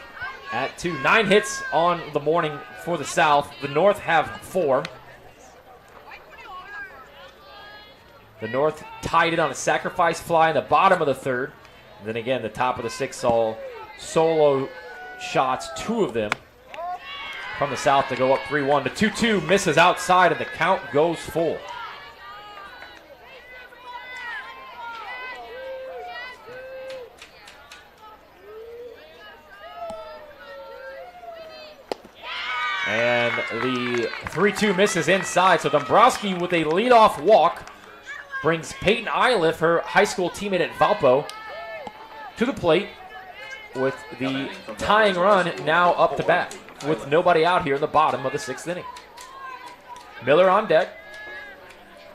at 2. 9 hits on the morning for the South. The North have 4. The North tied it on a sacrifice fly in the bottom of the 3rd. And then again, the top of the 6th saw solo shots, 2 of them from the South to go up 3-1. The 2-2 misses outside, and the count goes full. And the 3-2 misses inside. So Dombrowski with a leadoff walk brings Peyton Iliff, her high school teammate at Valpo, to the plate with the tying run now up to bat with nobody out here in the bottom of the 6th inning. Miller on deck.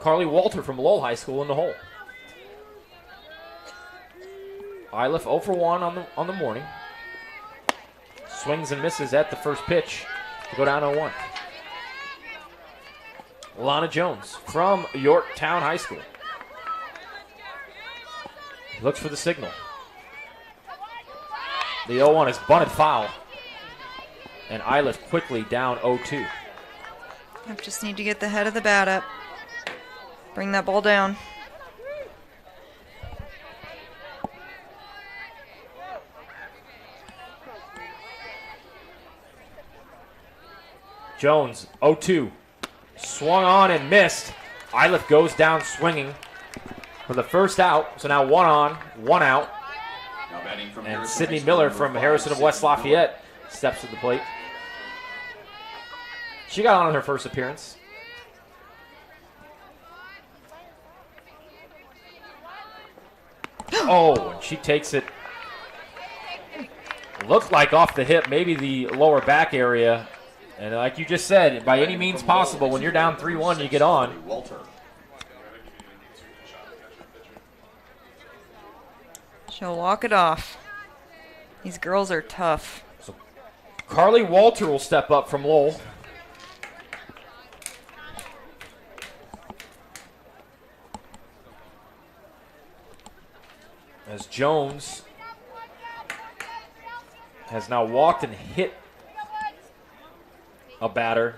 Carly Walter from Lowell High School in the hole. Iliff 0 for 1 on the morning. Swings and misses at the first pitch to go down 0-1. Lana Jones from Yorktown High School. Looks for the signal. The 0-1 is bunted foul. And Iliff quickly down 0-2. I just need to get the head of the bat up. Bring that ball down. Jones, 0-2. Swung on and missed. Iliff goes down swinging for the first out. So now 1 on, 1 out. And Sydney Miller from Harrison of West Lafayette steps to the plate. She got on her first appearance. Oh, and she takes it. Looked like off the hip, maybe the lower back area. And like you just said, by any means possible, when you're down 3-1, you get on. She'll walk it off. These girls are tough. So Carly Walter will step up from Lowell. As Jones has now walked and hit a batter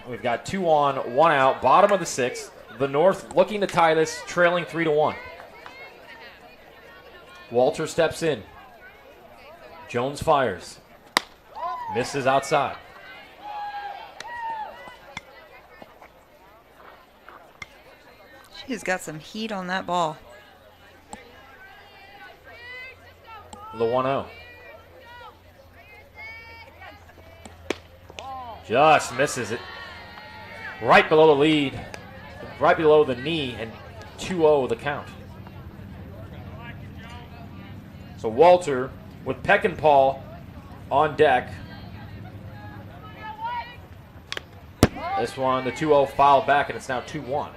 We've got 2 on, 1 out, bottom of the 6th. The North looking to tie this, trailing 3-1. Walter steps in. Jones fires. Misses outside. She's got some heat on that ball. The 1-0. Just misses it. Right below the lead. Right below the knee, and 2-0 the count. So Walter with Peckinpah on deck. This one, the 2-0 foul back, and it's now 2-1.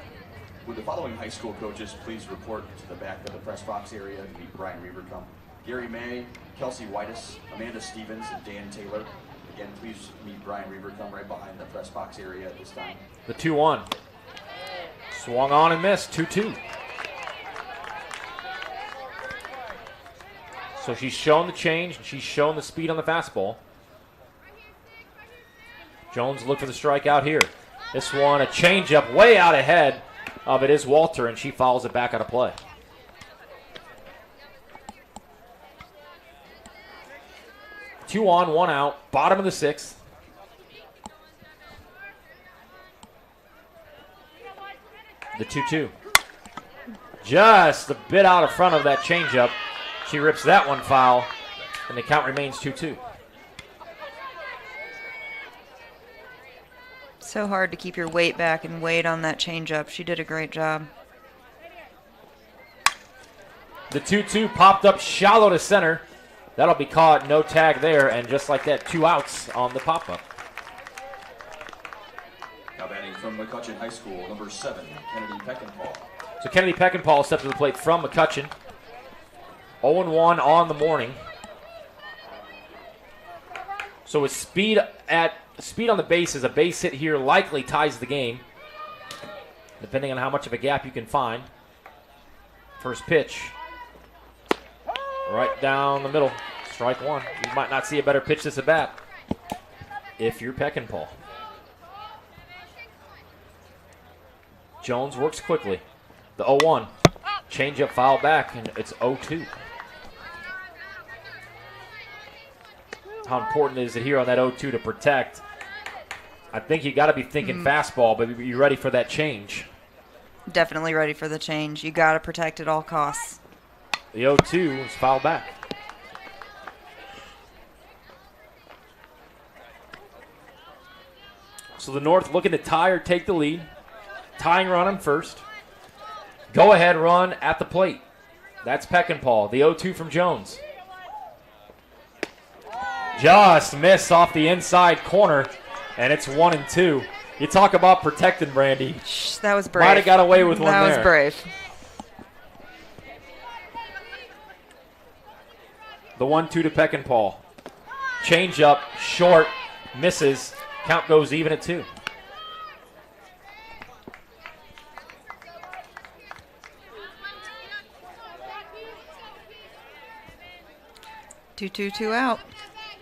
Would the following high school coaches please report to the back of the press box area to meet Brian Rebercombe? Gary May, Kelsey Whitus, Amanda Stevens, and Dan Taylor. Again, please meet Brian Rebercombe right behind the press box area at this time. The 2-1. Swung on and missed, 2-2. So she's shown the change, and she's shown the speed on the fastball. Jones look for the strikeout here. This one, a changeup way out ahead of it is Walter, and she fouls it back out of play. Two on, 1 out, bottom of the 6th. The 2-2. Just a bit out of front of that changeup. She rips that one foul, and the count remains 2-2. So hard to keep your weight back and wait on that changeup. She did a great job. The 2-2 popped up shallow to center. That'll be caught, no tag there, and just like that, 2 outs on the pop-up. Now batting from McCutcheon High School, number 7, Kennedy Peckinpah. So Kennedy Peckinpah steps to the plate from McCutcheon. 0-1 on the morning. So with speed on the bases, a base hit here likely ties the game, depending on how much of a gap you can find. First pitch. Right down the middle. Strike 1. You might not see a better pitch this at bat if you're Peckinpah. Jones works quickly. The 0-1. Changeup foul back, and it's 0-2. How important is it here on that 0-2 to protect? I think you got to be thinking fastball, but you ready for that change. Definitely ready for the change. You got to protect at all costs. The 0-2 is fouled back. So the North looking to tie or take the lead. Tying run on first. Go ahead run at the plate. That's Peckinpah. The 0-2 from Jones. Just missed off the inside corner, and it's 1-2. You talk about protecting, Brandy. That was brave. Might have got away with one there. That was brave. The 1-2 to Peckinpah. Change up, short, misses. Count goes even at 2. Two out.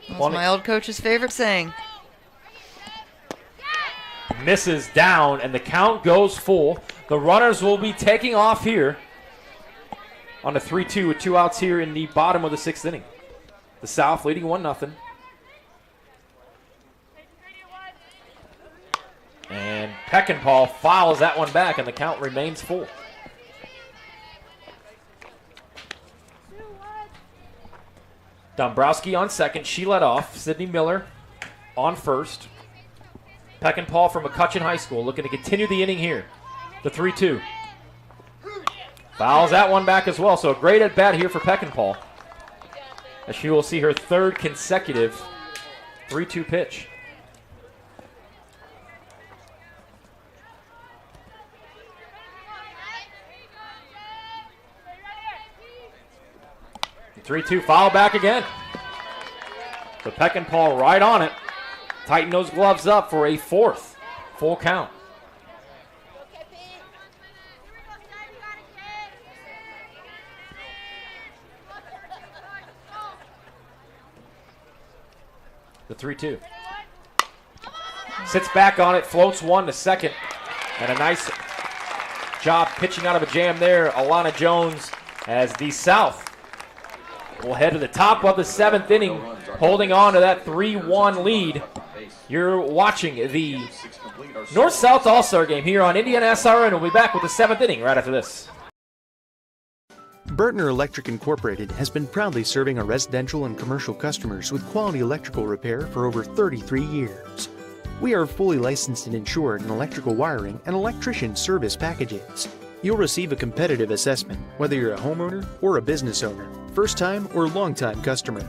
That's my old coach's favorite saying. Misses down, and the count goes full. The runners will be taking off here on a 3-2 with 2 outs here in the bottom of the 6th inning. The South leading 1-0. And Peckinpah fouls that one back, and the count remains full. Dombrowski on second. She led off. Sydney Miller on first. Peckinpah from McCutcheon High School looking to continue the inning here. The 3-2. Fouls that one back as well. So a great at-bat here for Peckinpah, as she will see her 3rd consecutive 3-2 pitch. The 3-2 foul back again. So Peckinpah right on it. Tighten those gloves up for a 4th full count. The 3-2. Sits back on it, floats one to second. And a nice job pitching out of a jam there, Alana Jones, as the South will head to the top of the 7th inning, holding on to that 3-1 lead. You're watching the North-South All-Star game here on IndianaSRN. We'll be back with the 7th inning right after this. Burtner Electric Incorporated has been proudly serving our residential and commercial customers with quality electrical repair for over 33 years. We are fully licensed and insured in electrical wiring and electrician service packages. You'll receive a competitive assessment whether you're a homeowner or a business owner, first-time or long-time customer.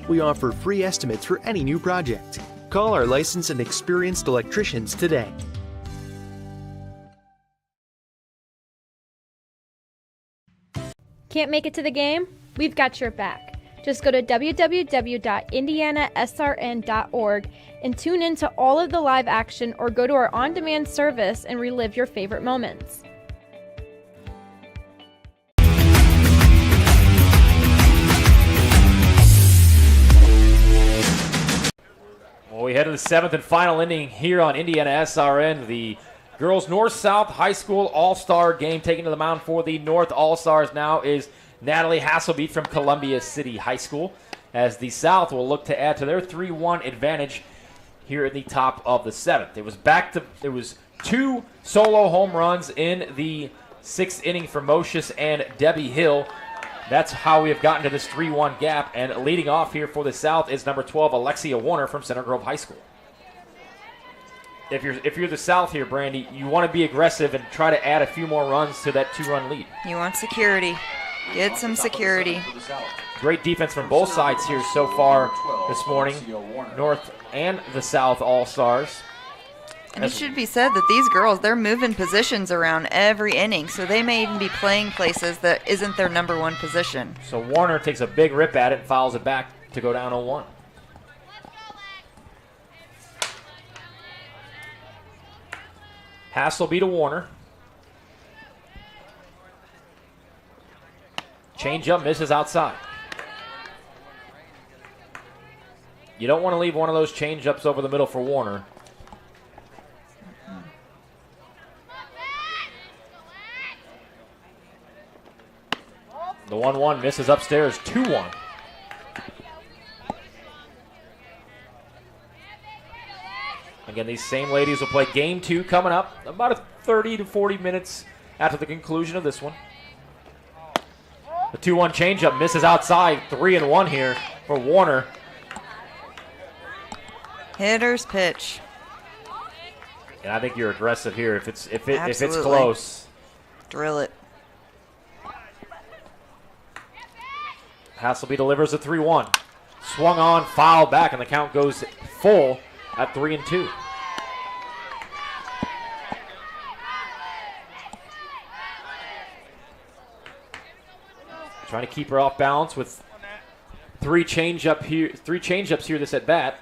We offer free estimates for any new project. Call our licensed and experienced electricians today. Can't make it to the game? We've got your back. Just go to www.indianasrn.org and tune in to all of the live action, or go to our on-demand service and relive your favorite moments. Well, we head to the 7th and final inning here on IndianaSRN. The girls North-South High School All-Star game. Taking to the mound for the North All-Stars now is Natalie Hasselbeat from Columbia City High School, as the South will look to add to their 3-1 advantage here in the top of the 7th. It was 2 solo home runs in the 6th inning for Mosius and Debbie Hill. That's how we have gotten to this 3-1 gap. And leading off here for the South is number 12, Alexia Warner from Center Grove High School. If you're the South here, Brandy, you want to be aggressive and try to add a few more runs to that 2-run lead. You want security. Get some security. Great defense from both sides here so far this morning, North and the South All-Stars. And it should be said that these girls, they're moving positions around every inning, so they may even be playing places that isn't their number one position. So Warner takes a big rip at it and fouls it back to go down 0-1. Hasselbeat to Warner. Changeup misses outside. You don't want to leave one of those changeups over the middle for Warner. The 1-1 misses upstairs, 2-1. Again, these same ladies will play game 2 coming up, about 30 to 40 minutes after the conclusion of this one. The 2-1 changeup misses outside, 3-1 here for Warner. Hitter's pitch. And I think you're aggressive here if it's Absolutely. close. Drill it. Hasselby delivers a 3-1. Swung on, fouled back, and the count goes full at 3-2. Trying to keep her off balance with three changeups here this at bat.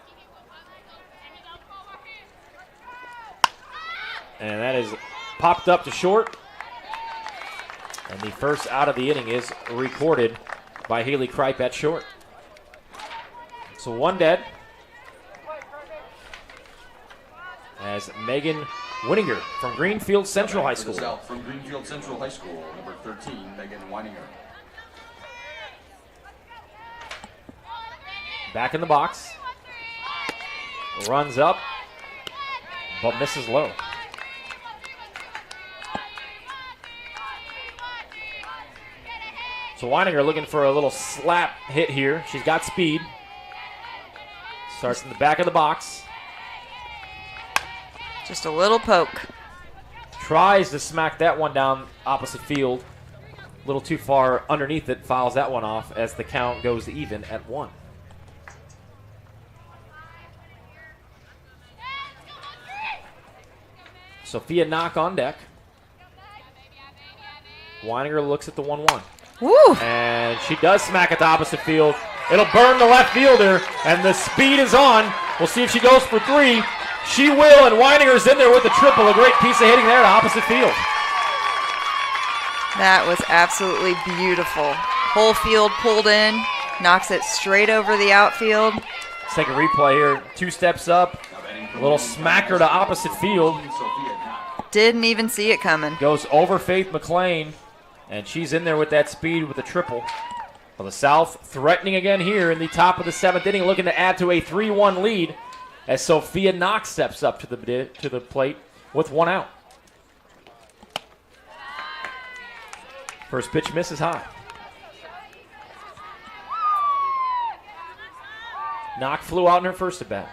And that is popped up to short. And the first out of the inning is recorded by Haley Kripe at short. So 1 dead. As Megan Winninger from Greenfield Central High School. From Greenfield Central High School, number 13, Megan Winninger. Back in the box. Runs up, but misses low. So Weininger looking for a little slap hit here. She's got speed. Starts in the back of the box. Just a little poke. Tries to smack that one down opposite field. A little too far underneath it. Fouls that one off as the count goes even at 1. Sophia Knock on deck. Weininger looks at the 1-1. Woo! And she does smack at the opposite field. It'll burn the left fielder, and the speed is on. We'll see if she goes for 3. She will, and Weininger's in there with the triple. A great piece of hitting there to opposite field. That was absolutely beautiful. Whole field pulled in, knocks it straight over the outfield. Let's take a replay here. 2 steps up, A little smacker to opposite field. Didn't even see it coming. Goes over Faith McLean, and she's in there with that speed with the triple. Well, the South threatening again here in the top of the 7th inning, looking to add to a 3-1 lead as Sophia Knox steps up to the plate with 1 out. First pitch misses high. Knox flew out in her first at bat.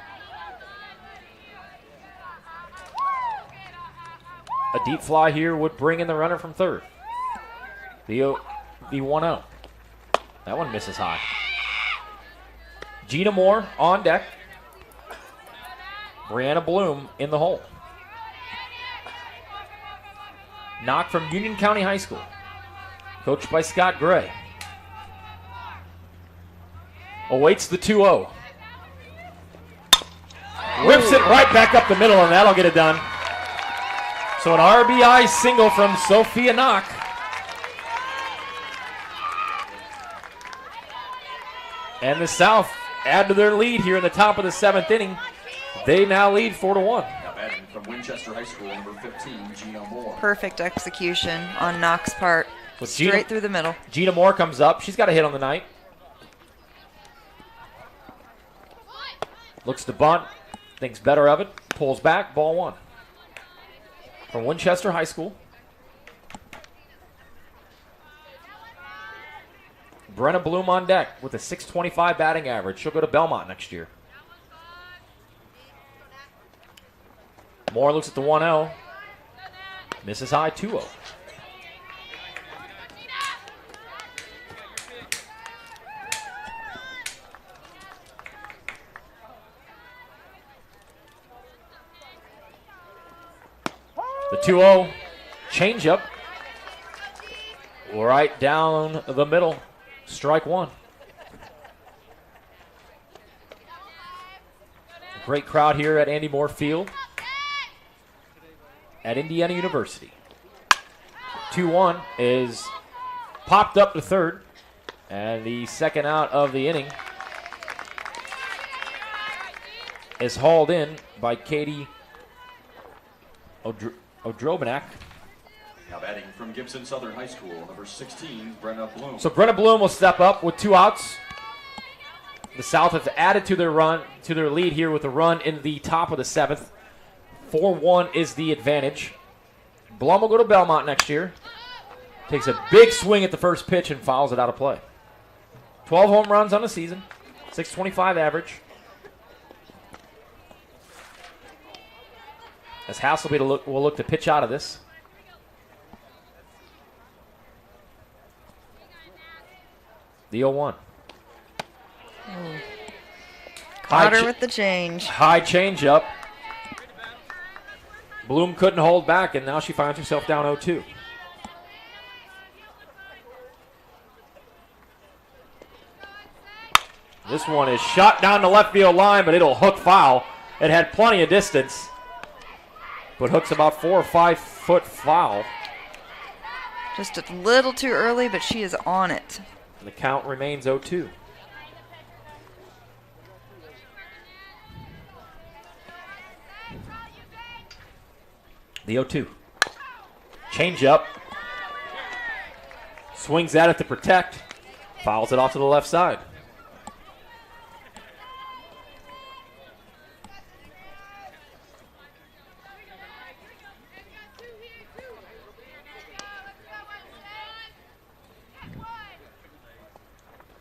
A deep fly here would bring in the runner from third. The 1-0. That one misses high. Gina Moore on deck. Brianna Bloom in the hole. Knock from Union County High School. Coached by Scott Gray. Awaits the 2-0. Whips it right back up the middle, and that'll get it done. So an RBI single from Sophia Knock. And the South add to their lead here in the top of the 7th inning. They now lead 4-1. From Winchester High School, number 15, Gina Moore. Perfect execution on Knox's part. Straight through the middle. Gina Moore comes up. She's got a hit on the night. Looks to bunt. Thinks better of it. Pulls back. Ball 1. From Winchester High School. Brenna Bloom on deck with a .625 batting average. She'll go to Belmont next year. Moore looks at the 1-0. Misses high, 2-0. The 2-0 changeup right down the middle. Strike 1. Great crowd here at Andy Moore Field at Indiana University. 2-1 is popped up to third, and the second out of the inning is hauled in by Katie Odrobanak. Now batting from Gibson Southern High School, number 16, Brenna Bloom. So Brenna Bloom will step up with 2 outs. The South have added to their lead here with a run in the top of the 7th. 4-1 is the advantage. Blum will go to Belmont next year. Takes a big swing at the first pitch and fouls it out of play. 12 home runs on the season, .625 average. As Hasselby will look to pitch out of this. The 0-1. Caught her with the change. High changeup. Bloom couldn't hold back, and now she finds herself down 0-2. This one is shot down the left field line, but it'll hook foul. It had plenty of distance, but hooks about 4 or 5 foot foul. Just a little too early, but she is on it. And the count remains 0-2. The 0-2. Change up. Swings at it to protect. Fouls it off to the left side.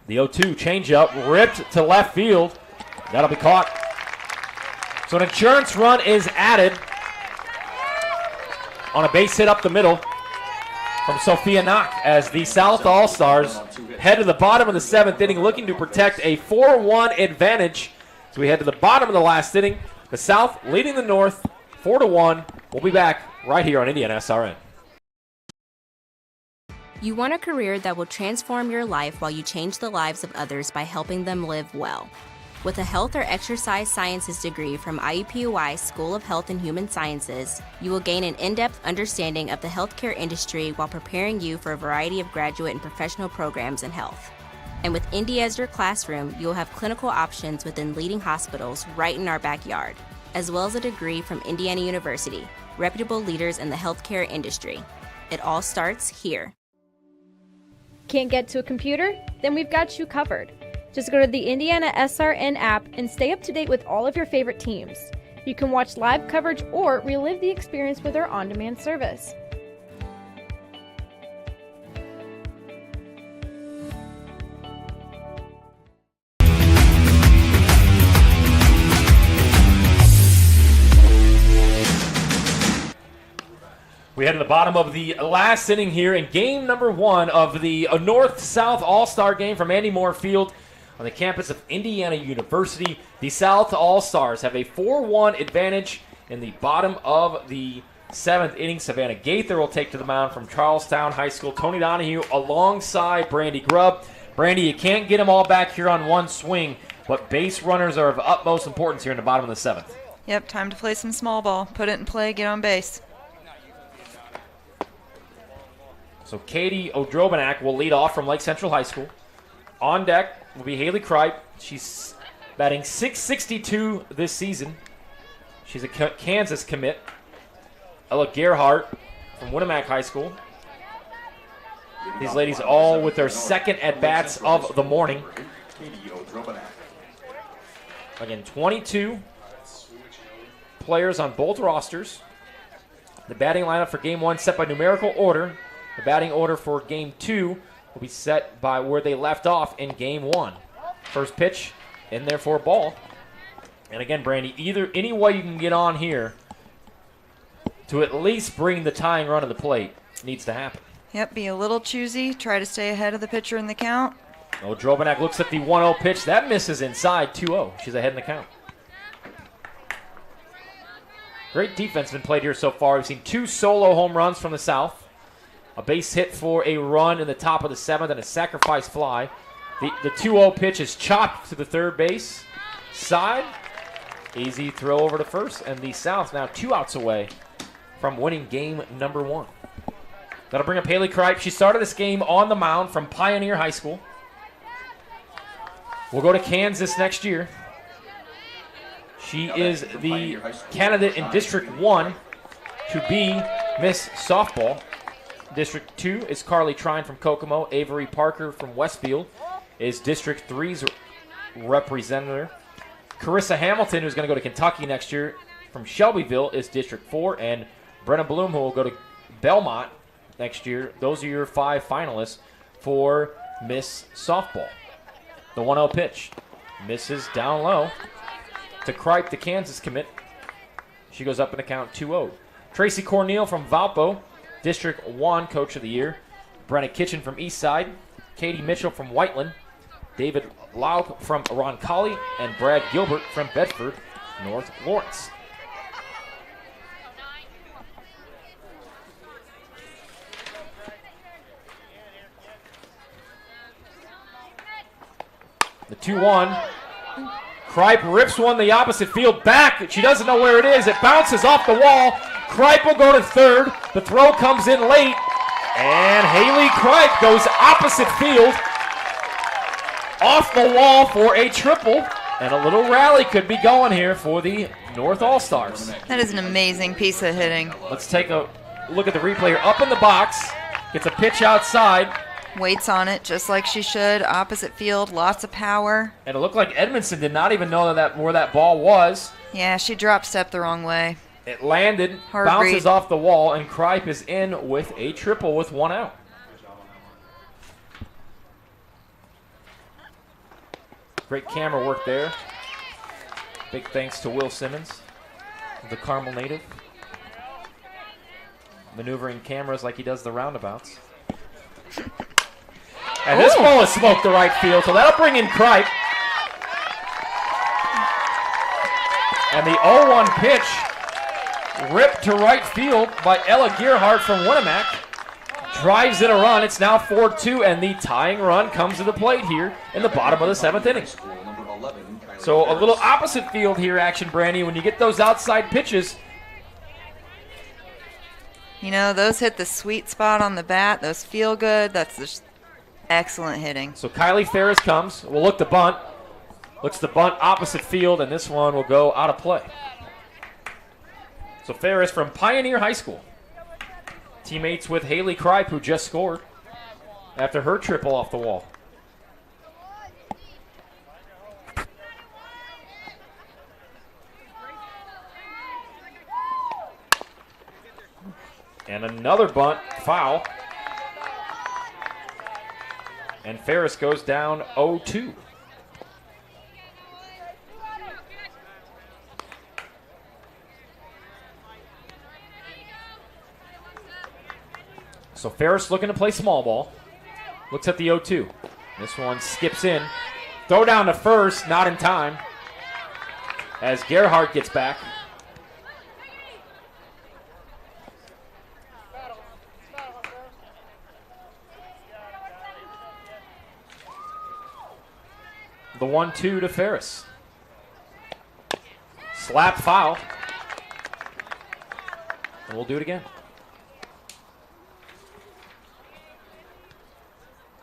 The 0-2 changeup ripped to left field. That'll be caught. So an insurance run is added on a base hit up the middle from Sophia Knock as the South All-Stars head to the bottom of the 7th inning looking to protect a 4-1 advantage. So we head to the bottom of the last inning. The South leading the North 4-1. We'll be back right here on IndianaSRN. You want a career that will transform your life while you change the lives of others by helping them live well. With a health or exercise sciences degree from IUPUI School of Health and Human Sciences, you will gain an in-depth understanding of the healthcare industry while preparing you for a variety of graduate and professional programs in health. And with Indy as your classroom, you will have clinical options within leading hospitals right in our backyard. as well as a degree from Indiana University, reputable leaders in the healthcare industry. It all starts here. Can't get to a computer? Then we've got you covered. Just go to the IndianaSRN app and stay up to date with all of your favorite teams. You can watch live coverage or relive the experience with our on-demand service. We head to the bottom of the last inning here in game number 1 of the North-South All-Star game from Andy Moore Field on the campus of Indiana University. The South All-Stars have a 4-1 advantage in the bottom of the 7th inning. Savannah Gaither will take to the mound from Charlestown High School. Tony Donahue alongside Brandy Grubb. Brandy, you can't get them all back here on one swing, but base runners are of utmost importance here in the bottom of the 7th. Yep, time to play some small ball. Put it in play, get on base. So Katie Odrobanak will lead off from Lake Central High School. On deck will be Haley Kripe. She's batting .662 this season. She's a Kansas commit. Ella Gerhardt from Winnemac High School. These ladies all with their second at-bats of the morning. Again, 22 players on both rosters. The batting lineup for Game 1 set by numerical order. The batting order for Game 2 will be set by where they left off in Game 1. First pitch in there for a ball. And again, Brandy, any way you can get on here to at least bring the tying run to the plate needs to happen. Yep, be a little choosy. Try to stay ahead of the pitcher in the count. Odrobanak looks at the 1-0 pitch. That misses inside 2-0. She's ahead in the count. Great defense been played here so far. We've seen 2 solo home runs from the South. A base hit for a run in the top of the 7th and a sacrifice fly. The 2-0 pitch is chopped to the third base side. Easy throw over to first, and the South now 2 outs away from winning game number 1. That'll bring up Haley Kripe. She started this game on the mound from Pioneer High School. We'll go to Kansas next year. She is the candidate in District 1 to be Miss Softball. District 2 is Carly Trine from Kokomo. Avery Parker from Westfield is District 3's representative. Carissa Hamilton, who's going to go to Kentucky next year from Shelbyville, is District 4. And Brenna Bloom, who will go to Belmont next year. Those are your 5 finalists for Miss Softball. The 1-0 pitch misses down low to Kripe, the Kansas commit. She goes up in the count 2-0. Tracy Cornell from Valpo, District 1 Coach of the Year. Brenna Kitchen from Eastside. Katie Mitchell from Whiteland. David Lauk from Roncalli. And Brad Gilbert from Bedford, North Lawrence. The 2-1. Kripe rips one the opposite field back. She doesn't know where it is. It bounces off the wall. Kripe will go to third. The throw comes in late. And Haley Kripe goes opposite field. Off the wall for a triple. And a little rally could be going here for the North All-Stars. That is an amazing piece of hitting. Let's take a look at the replay here. Up in the box. Gets a pitch outside. Waits on it just like she should. Opposite field, lots of power. And it looked like Edmondson did not even know where that ball was. Yeah, she drop stepped the wrong way. It landed, Hard bounces read. off the wall, and Kripe is in with a triple with 1 out. Great camera work there. Big thanks to Will Simmons, the Carmel native. Maneuvering cameras like he does the roundabouts. And this ball is smoked to right field, so that'll bring in Kripe. And the 0-1 pitch ripped to right field by Ella Gerhardt from Winnemac. Drives in a run. It's now 4-2, and the tying run comes to the plate here in the bottom of the 7th inning. So a little opposite field here action, Brandy. When you get those outside pitches, you know, those hit the sweet spot on the bat. Those feel good. That's just excellent hitting. So Kylie Ferris comes. We'll look to bunt. Looks to bunt opposite field, and this one will go out of play. So Ferris from Pioneer High School. Teammates with Haley Kripe, who just scored after her triple off the wall. And another bunt foul. And Ferris goes down 0-2. So Ferris looking to play small ball. Looks at the 0-2. This one skips in. Throw down to first, not in time. As Gerhardt gets back. The 1-2 to Ferris. Slap foul. And we'll do it again.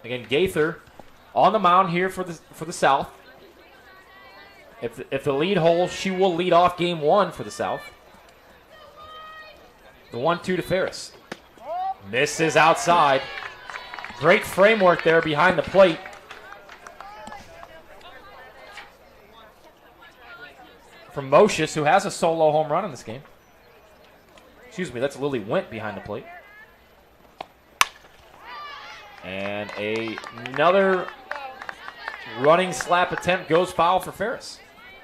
Again, Gaither on the mound here for the South. If the lead holds, she will lead off game 1 for the South. The 1-2 to Ferris. Misses outside. Great framework there behind the plate. From Mosius, who has a solo home run in this game. Excuse me, that's Lily Went behind the plate. And another running slap attempt goes foul for Ferris.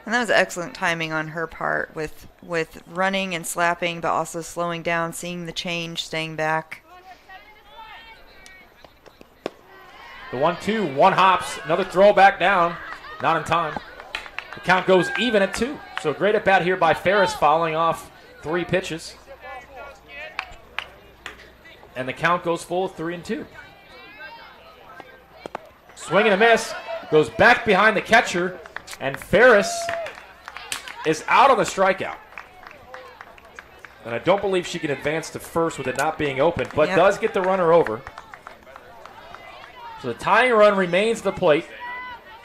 And that was excellent timing on her part with running and slapping, but also slowing down, seeing the change, staying back. The 1-2, one hops, another throw back down, not in time. The count goes even at 2. So great at bat here by Ferris, fouling off 3 pitches. And the count goes full of 3-2. Swing and a miss, goes back behind the catcher, and Ferris is out on the strikeout. And I don't believe she can advance to first with it not being open, but does get the runner over. So the tying run remains at the plate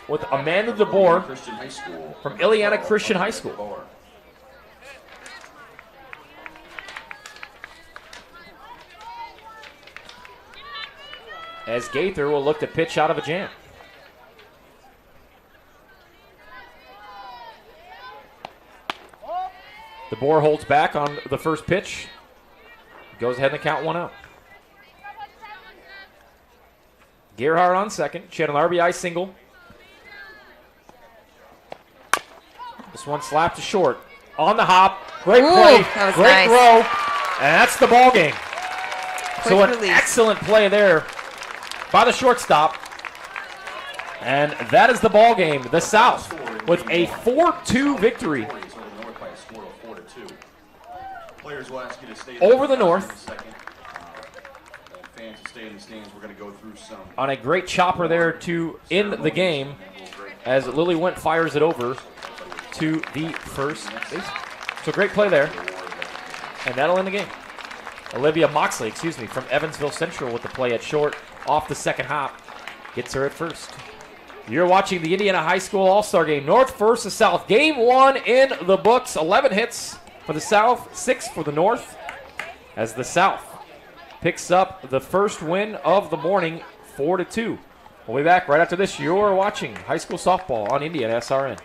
with Amanda DeBoer from Indiana Christian High School. As Gaither will look to pitch out of a jam. DeBoer holds back on the first pitch. Goes ahead and count 1 out. Gerhardt on second. She had an RBI single. This one slapped to short. On the hop. Great play. That was Great nice. throw. And that's the ball game. So an release. excellent play there by the shortstop. And that is the ball game. The South with a 4-2 victory Players will ask you to stay over the North. Fans will stay in the stands. We're going to go through some. On a great chopper there to end the game as Lily Went fires it over to the first base. So great play there. And that'll end the game. Olivia Moxley, from Evansville Central with the play at short off the second hop. Gets her at first. You're watching the Indiana High School All-Star Game. North versus South. Game 1 in the books. 11 hits for the South, 6 for the North. As the South picks up the first win of the morning, 4-2. We'll be back right after this. You're watching high school softball on IndianaSRN.